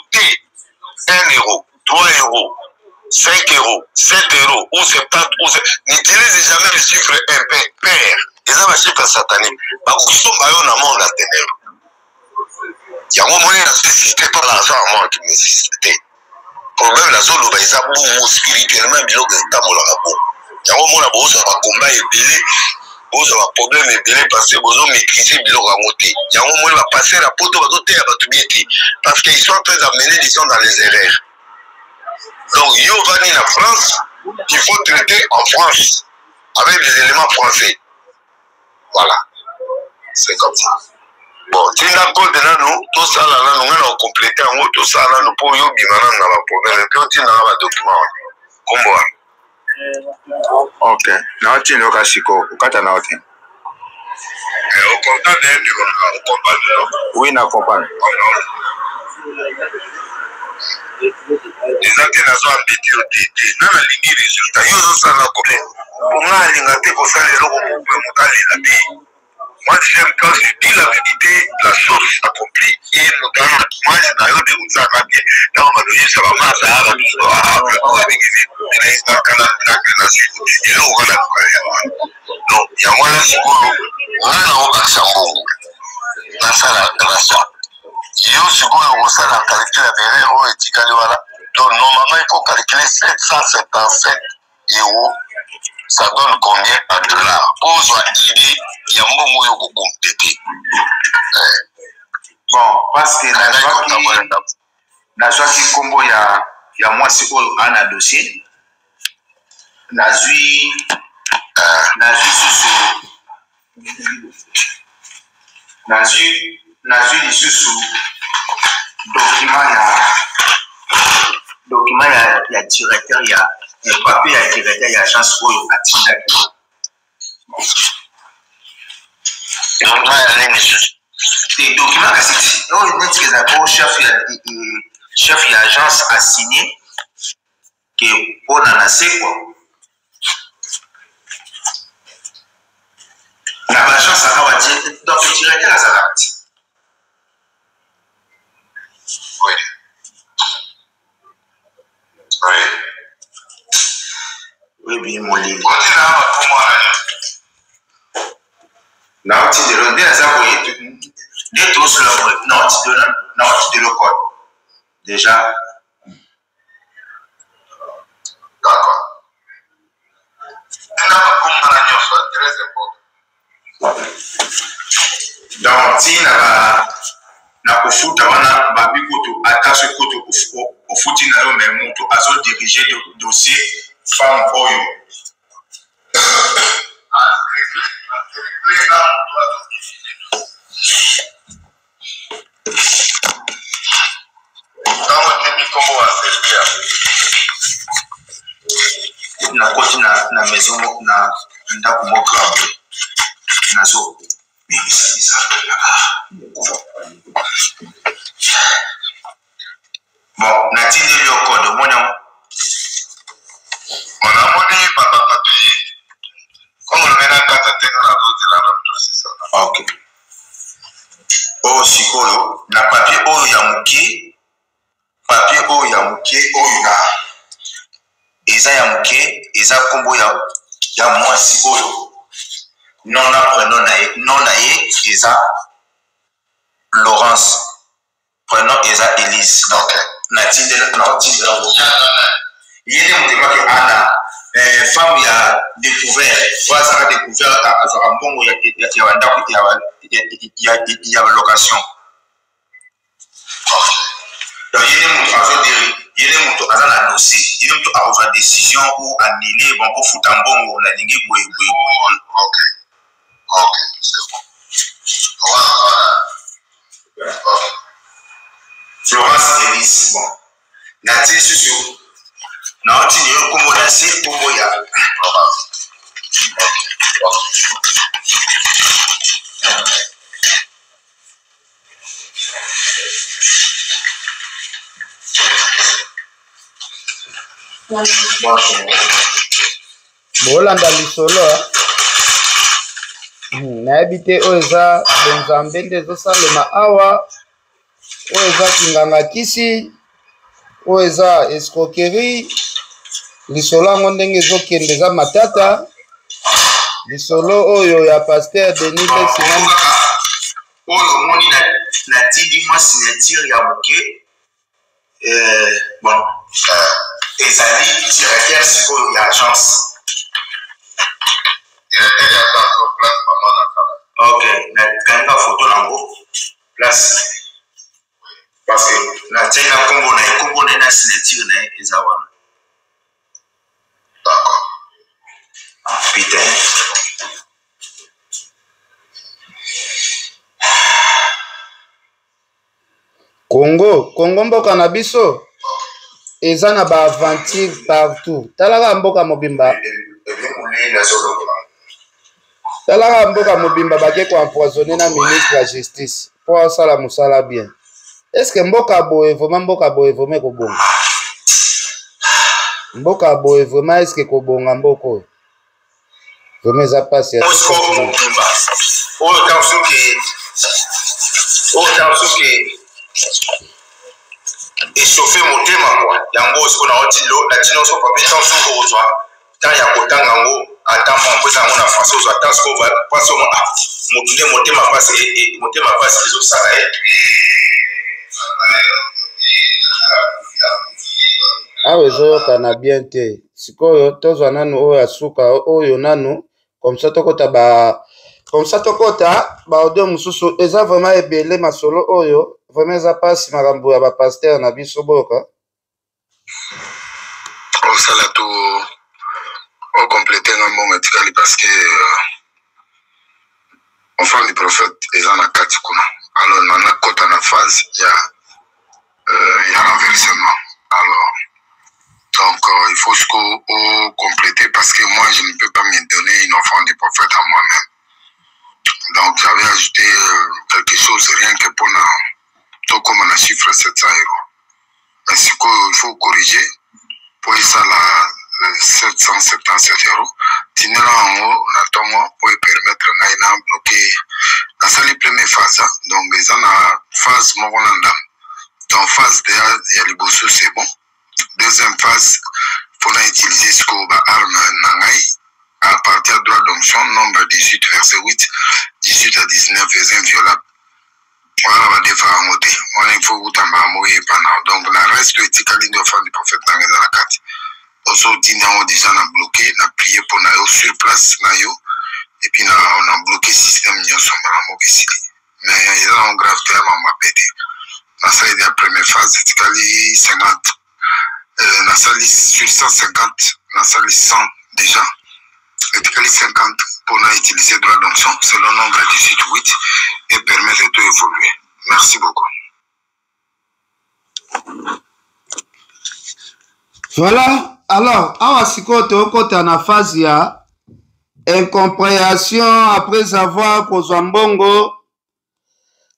1 euro, 3 euros, 5 euros, 7 euros, ou 70, n'utilisez jamais le chiffre père. Et ça, le chiffre satanique. Vous sommes dans le monde à ténèbres. Il y a un moment où il a suscité par l'argent à moi qui me suscité. Problème, la zone où il y a beaucoup spirituellement, il y a un moment où il y a un combat épilé. Vous avez un problème parce que vous avez maîtrisé le ramoté. Il y a un moment où il va passer la pote parce qu'ils sont en train d'amener des gens dans les erreurs. Donc, il va venir en France, il faut traiter en France avec les éléments français. Voilà. C'est comme ça. Bon, si nous avons tout ça, nous allons compléter tout ça, nous pouvons avoir un problème. Et puis, on tient un document. Comment? Ok. Naoti no kashiko. Ukata naoti. Au contact d'un au compagnon. Oui, na compagnon. Les antennes sont embêtées au TT. Dans la ligne résultat, ils ont ça là comme on a l'ingate pour faire les logos pour monter la vie. Moi, j'aime quand je dis la vérité, la chose s'accomplit et moi, je n'ai pas de vous dans ma vie, ça va mal, ça va tout ça. Donc, normalement, il faut calculer 777 euros. Ça donne combien en dollars? Pose l'idée, il y a un moment où il faut compléter. Bon, parce que la joie qui combo, il y a moi, c'est un dossier. Nazui sous document il y a directeur, il y a papier, il y a directeur, il y a agence pour les documents, chef et agence a signé que pour l'annoncer quoi. L'agence a dit donc le directeur a sa date. Oui. Oui. Oui, bien, mon livre. Non, tu de l'autre, des taux sur le code. Déjà. D'accord. Très important. Donc, si na kufuta wana babi kutu attache kutu kufuti na yo même mutu azo diriger le dossier femme oyo. Na koti na maison na ndako moko nazo bon natindi le code mona on a monné papa papier comme on a kata tena na dozi la mtosi sana. OK oh sikoyo na papier oyo ya muke oyo na eza ya muke eza kombo ya mwasi oyo non na ye eza Laurence prénom eza Elise donc natindela yele mutema ke ana femme ya découvert voisin découvert azaka mbongo ya bandako ya location donc yele mutu aza na dossier yele mutu akozwa décision ou annuler bon kofuta mbongo na lingi boye. OK, c'est bon. Florence Elise bon nati susu na oti ni kombo na se kombo ya Florence. bolanda lisolo nayebi te oyo eza bonzambe nde ezosalema awa oyo eza kinganga kisi oyo eza escroquerie lisolo yango ndenge ezokende eza matata lisolo oyo ya Pasteur Denis Lesinani oyo omoni natindi mwa signature ya moke bon ezali directeur sikoyo ya agence. OK, na photo nango place parce que na tena kombo na signature na eza wana. D'accord. Putain. Congo mboka na biso eza na ba aventure partout. Talaka mboka mobimba bake ko empoisonner na ministre ya justice po asala musala bien. Est-ce que mboka boye vraiment kobonga? Mboka boye vraiment est-ce que kobonga mboko? Vraiment ça passe ya. Échauffer motema quoi yango aussi na otilo na tino so papier tant so ko zwa tant ya kotanga ngo ata mo poza ngo na français zo ata so va pas so mo tinde motema passe les autres ça awe zoyoka na bien te sikoyo tozwa nanu oyo asuka oyo nanu comme ça tokota ba audio mususu eza vraiment ebele masolo oyo vraiment eza pasi makambo ya bapaster na biso boyoka osala to ocompléter na mbongo etikali parce que enfant du prophète eza na kati kuna alors nana kota na phase ya renversement alors donc il faut ce qu'on compléter parce que moi je ne peux pas me donner une offrande du prophète à moi-même. Donc j'avais ajouté quelque chose rien que pour tout comme on a chiffre 700 €. Mais ce qu'il faut corriger pour ça la 777 €. Tinela en haut, on attend pour permettre à bloquer la salle première phase. Donc ils ont la phase Morolanda. Dans phase de Yaliboso c'est bon. Deuxième phase, il faut utiliser ce qu'on va arme nangai à partir de droit d'onction nombre 18 verset 8 18 à 19 est inviolable. Voilà va défaire en moté. On il faut que donc la reste éthique de femme du prophète nangai dans la carte. Aussi on déjà on a bloqué, on a prié pour nayo sur place nayo et puis on a bloqué le système de son mais ils ont grave terme à pété. Dans la première phase, c'est 50. La salle sur 150, la salle 100 déjà. Et 50 pour utiliser droit d'onction, c'est le nombre 18-8 et permettre de tout évoluer. Merci beaucoup. Voilà, alors, awa sikoto kota na phase ya incompréhension après avoir kozwa mbongo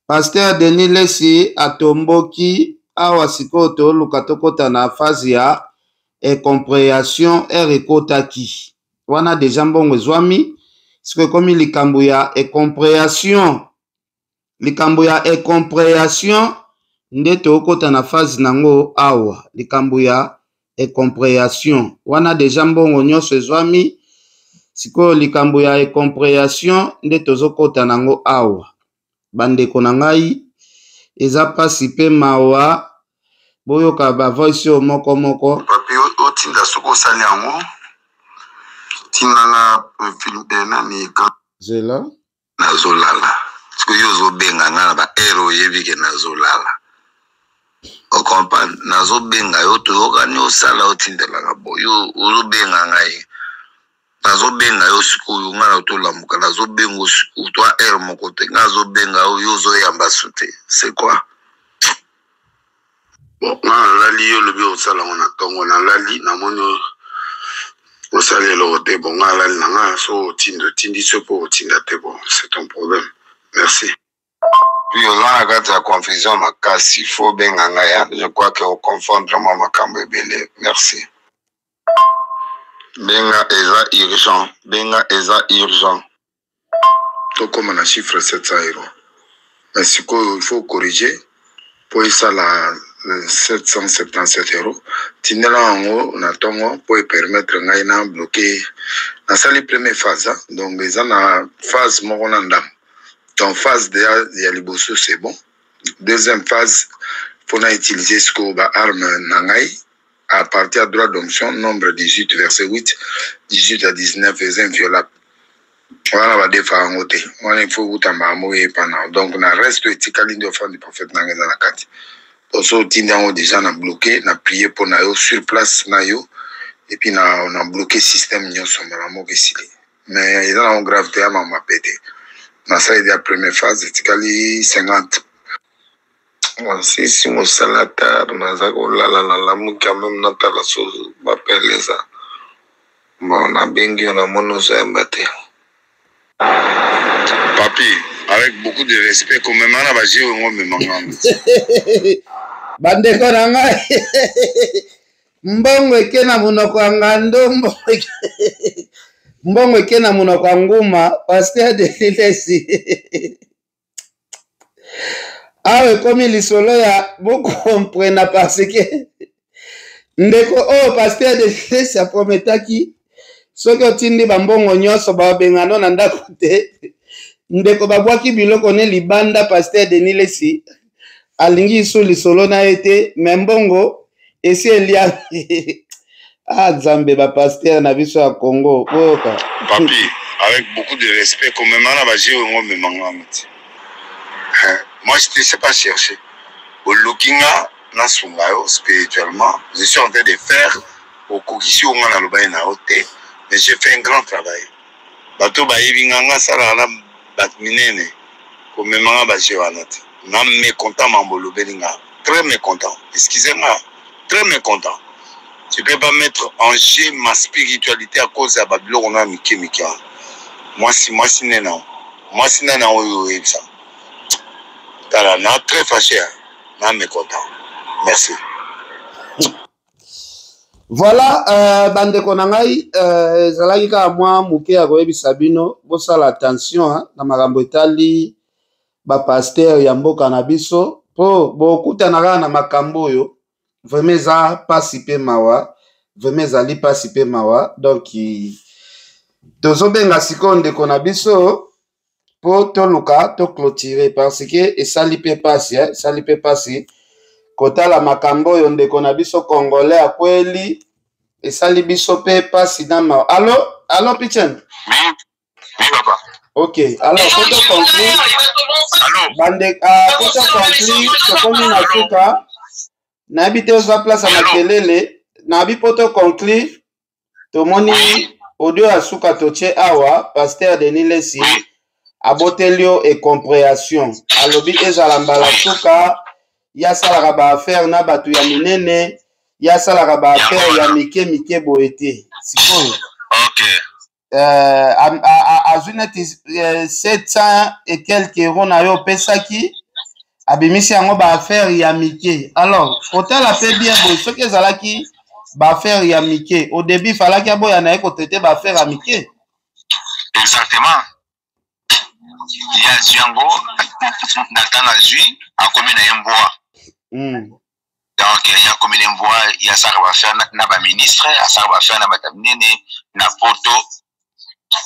Pasteur Denis Lesi atomboki awa sikoto luka tokota na phase ya incompréhension ekotaki wana deja mbongo ezwami siko komi likambo ya incompréhension nde tokota na phase nango awa likambo ya incompréhension wana deja mbongo nyonso ezwami siko likambo ya incompréhension nde tozokota nango awa bandeko na ngai eza pasi pe mawa boyoka ba voice yo moko papi otinda soko sali yango tinanga film nani ka zela nazolala siko yo zobenga ngana ba hero yebike nazolala okompa nazobenga yo toyokani osala otindelanga boyo ozobenga ngai nazobenga yo sikoyo nga na otolamuka nazobenga utwa air moko te nazobenga yo ozoyamba su te c'est quoi bon nga nalali yo lobi osalango na ntongo nalali namoni osali eloko te bon nga nalali na nga so otindi so mpo otinda te bon c'est ton problème merci puis oza na kati ya confusion makasi fo benga ngai je crois que oconfondre mwa makambo ebele merci benga eza urgent tokoma na chiffre 700 €. Mais sikoyo il faut corriger pour esala 777 €. Tindela yango na ntongo pour permettre ngai na bloquer nasali première phase donc eza na phase moko na ndambo donc phase ya liboso c'est bon. Deuxième phase faut na utiliser ce qu'on va arme na ngai à partir de droit d'onction nombre 18 verset 8 18 à 19 est inviolable. Voilà va défaire en côté. On il faut utamba moye pendant donc na reste éthique de femme du prophète na ngeza na kati. Oso tindango déjà na bloqué na prier pour na yo sur place na yo et puis on a bloqué système nyonso na mo kesili. Mais ils ont gravité à m'a pété. Na ça la première phase éthique 50. Si mosalata naza kolala na lamuka même natala so bapeleza bon na bengi na monoso embate papi avec beaucoup de respect comme même na baje ngo memanga bandeko na ngai mbongo eke na munoko ya ngando mbongo eke na munoko ya nguma Pasteur Denis Lesi awe komi lisolo ya bokomprena parce que ndeko oyo pasteur de sa prometaki soki otindi bambongo nyonso babengano na ndako te ndeko babwaki biloko ne libanda pasteur Denis Lesi alingi isu lisolo na ye te me mbongo esi elia ah Nzambe ba pasteur na biso ya Congo boyoka papi avec beaucoup de respect comme même na ba jeu ngo me mangamati moi je ne sais pas chercher au lookinga na sungayo spirituellement je suis en train de faire au kokisi onga na lobai na hotel mais j'ai fait un grand travail bato ba yibinganga sala na batminene comme même ba jeu anati na mécontent mambolo belinga très mécontent excusez-moi très mécontent. Tu ne peux pas mettre en jeu ma spiritualité à cause de Babylone. On a Miki. Moi, si non. Moi, si non, oui, ça. T'as là, très fâché. Non, mais content. Merci. Voilà, bande konangai, zalaki ka moi muke a koyebi Sabino, bosa la attention, hein, na makambo etali, ba pasteur ya mboka na biso, po bokuta na makambo yo. Vraiment ça pasi pe mawa vraiment zali pasi pe mawa donc tozobenga siko ndeko na biso po toluka to clôturer parce que esali pe pasi esali pe pasi kotala makambo yo ndeko na biso congolais akweli esali biso pe pasi na mawa allo Pichen oui papa ok alors poto conclure bande poto conclure tokomi na tuka na habité aux place à makelele na habi poto conclure tomoni audio asuka toche awa pasteur Denis Lesi abotelio et compréhension alobi ezala mbala suka ya salaka ba affaire na batu ya minene ya salaka ba affaire ya mike boete sikoyo OK azuneti 700 et quelques euros na yo pesaki abimisi yango ba affaire ya mike alors hôtel a fait bien boy ce que zalaki ba affaire ya mike au début falaki aboya na eko traiter ba affaire ya mike exactement il y a Django Nathan Azui a commis na mboa donc il y a commis na mboa il y a ça va faire na ba ministre ça va faire na batamnene na poto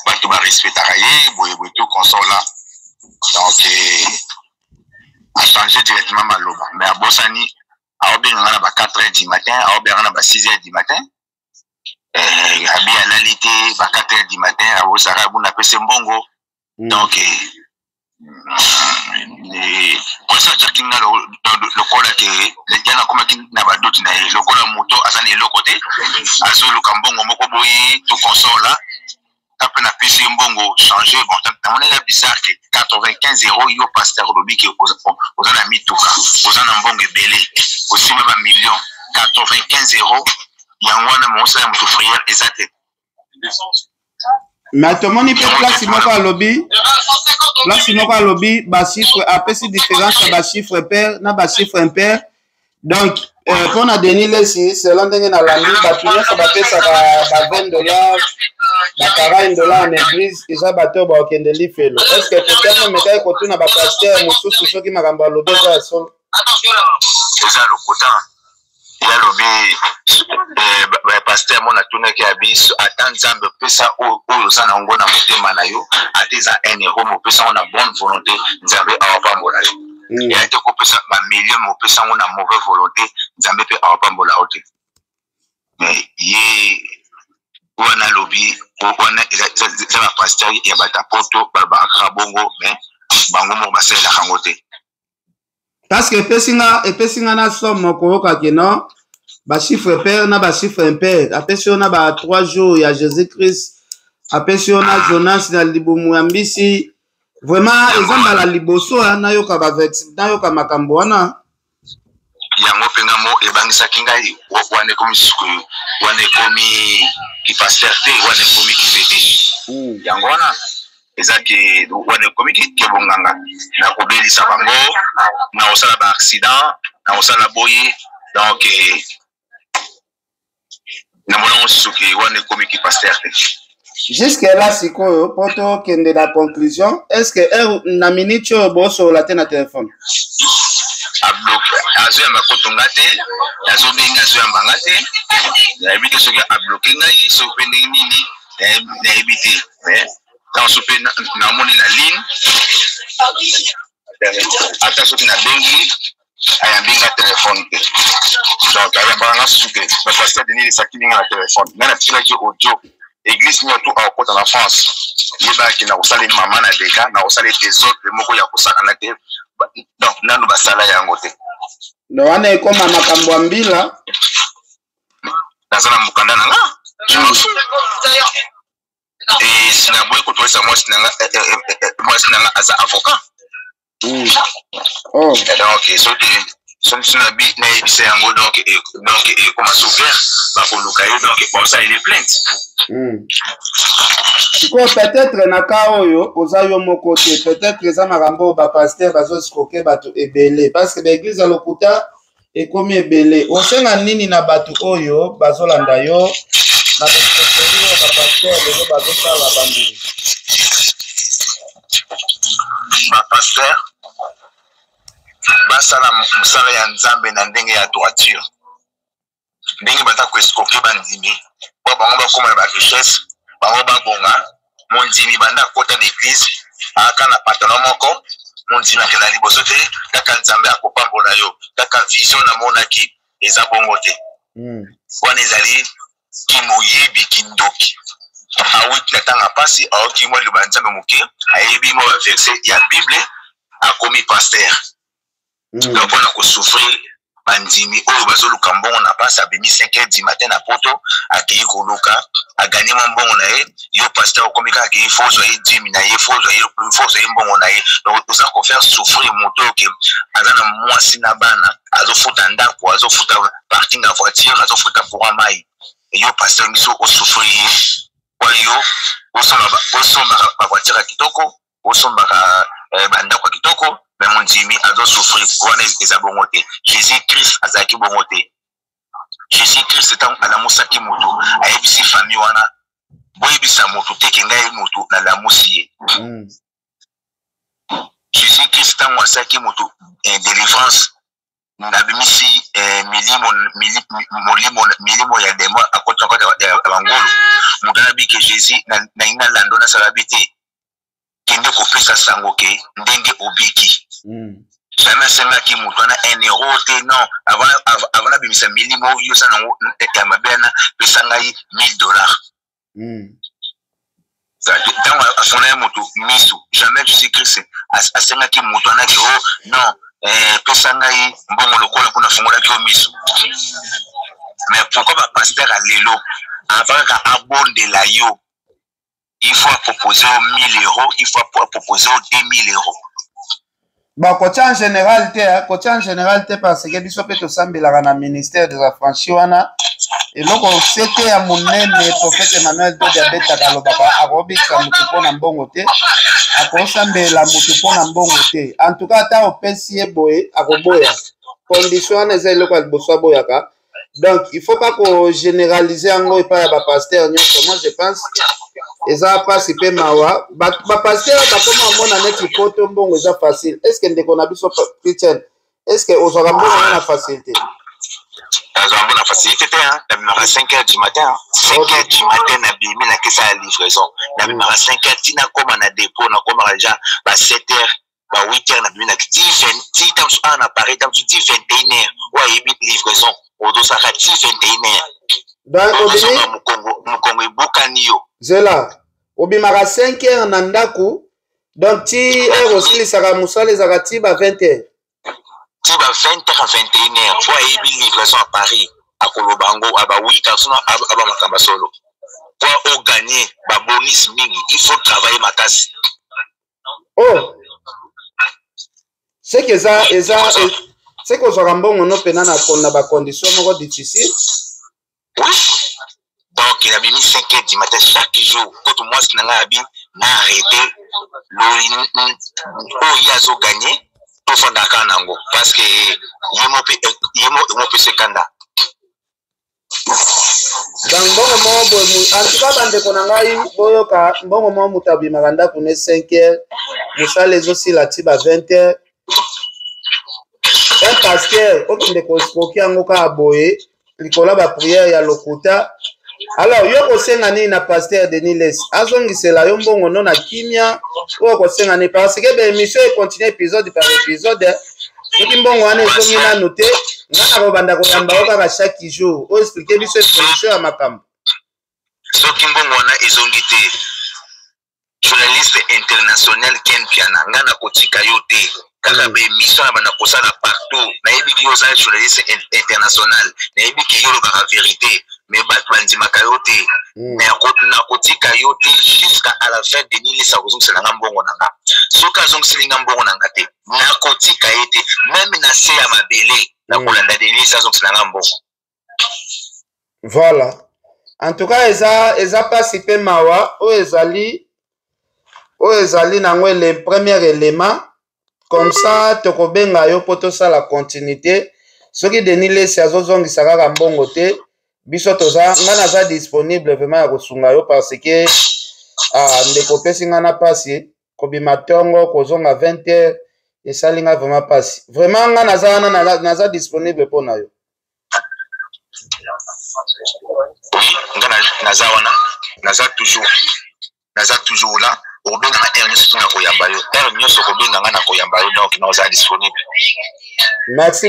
bato ba respecter ye boye tout consola donc a changé directement maloba mais à Bossani a obéi à 4h du matin a obéi à 6h du matin a bien l'alité à 4h du matin a Bossara buna pese mbongo donc pour ça chacun le cola que les gens comme qui n'a pas d'autre le cola moto à ça le côté à ce le kambongo moko boyi tout console là après la PC mbongo changer bon on est là bizarre que 95 euros yo pasteur lobi que aux en ami tout cas aux en mbongo belé aussi même un million 95 euros yangwana mo ça mu frère exact mais tomoni pe place moko à lobby ba chiffre après si différence ba chiffre pair na ba chiffre impair donc pour na Denis Lesi selon ndenge na landi ba tunya ça ba pesa ba $20 ba $40 en église isa bato ba okende lifelo est-ce que peut-être me kai ko tuna ba pasteur mususu soki makambo lobe za so ça le coton il y a le pasteur mon atuna ki abiso atan Nzambe pesa o sana ngona mutema na yo ateza un euro mo pesa on a bonne volonté Nzambe awapambola il a été coupé ça ba million mo pesa on a mauvaise volonté Nzambe pe awapambola ote mais yé wana lobi wana za pasteur ya batapoto ba bongo mais bango mo basela kangote parce que epesinga na somme koyoka ke non ba chiffre pair na ba chiffre impair apesi na ba 3 jours ya Jésus-Christ apesi na Jonas na libumu ya mbisi vraiment ezamba la liboso na yoka ba vex na yoka makambo wana yango penga mo ebangisa kingai wane komi suku wane komi ki pasteur te wane komi ki pete yango wana ezaki wane komi ki bonganga na kobelisa bango na osala ba accident na osala boye donc na mona suki wane komi ki pasteur te jusque là sikoyo poto kende la conclusion est-ce que na minute boso la tena téléphone azo ya makotonga te azo benga azo ya mbanga te na ebite soki a bloquer ngai so pe nini na ebite quand so pe na moni la ligne ata soki na bengi aya benga téléphone te donc aya banga suke ba pasteur de nini sakini na téléphone na tila ki audio église ni tout en côté en France yeba ki na osala ni mama na deka na osala des autres moko ya kosaka na te donc nando basala yango te ndo wana ekoma makambo mbila nazana mukanda na nga et sina boy ko toisa moi sina aza avocat oh donc so na bi na ibise yango donc comme souffert ba ko lukayo donc bon ça il est plainte Siko peut-être na ka oyo ozayo moko te peut-être eza makambo ba pasteur bazo skoke bato ebele parce que l'église à lokuta ekomi ebele osenga nini na bato oyo bazolanda yo na basekeri ba pasteur lelo bazosala bambili ba pasteur basala musala ya nzambe na ndenge ya droiture ndenge bata ko skoke bandimi ba bango bakoma na ba richesse bango babonga mondimi banda kota d'église aka na patron moko mondimi akela liboso te kaka nzambe akopambola yo kaka vision na monaki eza bongo te wana ezali kimoyebi kindoki awiki na tanga pasi aoki mo liba nzambe moke ayebi mo verset ya bible akomi pasteur donc on a ko souffrir bandimi oyo bazoluka mbongo na pasi abimi 5h du matin na poto akei koluka agani mbongo na ye yo pasteur okomika akei fozo ye dimi na ye fozo ye mbongo na ye donc oza ko faire souffrir moto ke azana mwasi na bana azofuta ndako azofuta parking ya voiture azofuta courant mai yo pasteur miso o souffrir kwa yo osomba ba voiture kitoko osomba bandako kitoko mais mon Jimmy a dû souffrir pour les abongotés. Jésus-Christ a zaki bongoté. Jésus-Christ est à la moussaki moto. A ebisi famille wana. Boy bisa moto teke ngai moto na la moussie. Jésus-Christ est à moussaki moto. Délivrance. Nabimisi milimo ya demo a kota ya bangolo. Mugana bi que Jésus na ina lando na salabité. Kende ko pesa sango ke ndenge obiki. Jamais c'est qui moutona un euro te non avant la bimisa milimo yo sana ya mabena pesa ngai $1000. Dans a sonné moto misu jamais Jésus-Christ a senga ki moutona ki oh non pesa ngai mbongo lokola kuna fungola ki misu. Mais pourquoi ba pasteur à lelo avant ka abonde la yo il faut proposer 1000 €, il faut proposer 2000 €. Bon, côté en général parce que biso pe to sambelaka na ministère des affranchis wana eloko sete ya monene prophète Emmanuel to diabeta kalobaka akobikisa mutu pona mbongo te akosambela mutu pona mbongo te en tout cas ata opesi ye boye akoboya condition wana eza eloko ya liboso aboyaka donc il faut pas ko généraliser yango epai ya bapasteur nyonso moi je pense eza pasi pe mawa bapasteur bakoma omona neti poto mbongo eza facile est ce que ndeko na biso Christian est ce que ozwaka mbongo na facilité azambo na facilité te na bimaka 5h du matin 5h du matin na bimi na kesa ya livraison na bimaka 5h tina koma na dépôt na koma déjà ba 7h ba 8h na bimi na 10 temps en appareil dans 21h wa yebi livraison odosaka 21h donc obimi mukongo ebukani yo zela obimaka 5h na ndako donc ti heure osilisaka mosala ezaka ti ba 20h ti ba 20h à 21h fois yebi livraison à Paris à Kolobango aba 8h sono aba makamba solo pour au gagner ba bonus mingi il faut travailler makasi oh c'est que ça c'est que ozwaka mbongo no pena na ba condition moko difficile. Oui. Donc il a mis 5h du matin chaque jour quand moi c'est n'a bien arrêté il y a zo gagné pour faire Dakar nango parce que yemo pe sekanda dans mbongo mo bo en tout cas bande ko ngai boyoka mbongo mo mutabi maganda kune 5h musale zo si la tiba 20h un pasteur okende kosikoki yango kaka boye likolo ba prière ya lokuta. Alors yo kosenga nini na pasteur Denis Les azongisela yo mbongo no na kimia o kosenga ni parce que be émission e continue épisode par épisode soki mbongo wana ezongi nanu te ngana kobanda koyamba yo kaka chaque jour o expliquer biso évolution ya makambo soki mbongo wana ezongi te journaliste international Ken Piana ngana kotika yo te kaka be émission ya bana kosala partout nayebi ki yo za journaliste international nayebi ki yo kaka vérité mais bandimaka yo te mais nakotika yo te jusqu'à la fin de Denis Les akozongisela nga mbongo na nga soki azongiseli nga mbongo na nga te nakotika ye te même na se ya mabele nakolanda Denis Les azongisela nga mbongo. Voilà, en tout cas eza pasi pe mawa o ezali nango le premier élément comme ça tokobenga yo po tosala continuité soki Denis Les azozongisa kaka mbongo te biso toza nga naza disponible vraiment ya kosunga yo parce que ndeko pesi nga na pasi kobima ntongo kozonga 20h esali nga vraiment pasi vraiment nga naza disponible mpo na yo. Nga naza wana naza toujours là okobenga nga heure nyonso na koyamba yo heure nyonso okobenga nga na koyamba yo donc naza disponible. Merci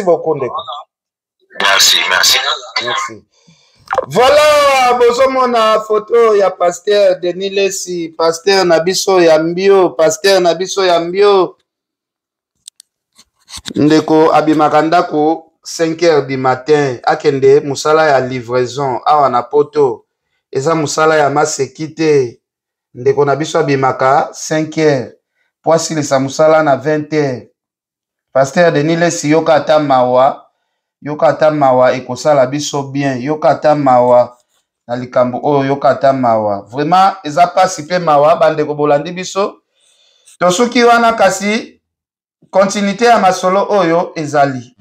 beaucoup ndeko. Merci. Voilà, bozomona photo ya pasteur Denis Les, pasteur Nabiso ya mbio. Ndeko abimaka ndako 5h du matin akende musala ya livraison awa na poto. Eza musala ya masekite. Ndeko Nabiso abimaka 5h. Poasilisa musala na 20h. Pasteur Denis Les yoka ata mawa ekosala biso bien yoka ata mawa na likambo oyo yoka ata mawa vraiment eza pasi pe mawa bandeko bolandi biso tosuki wana kasi continuité ya masolo oyo ezali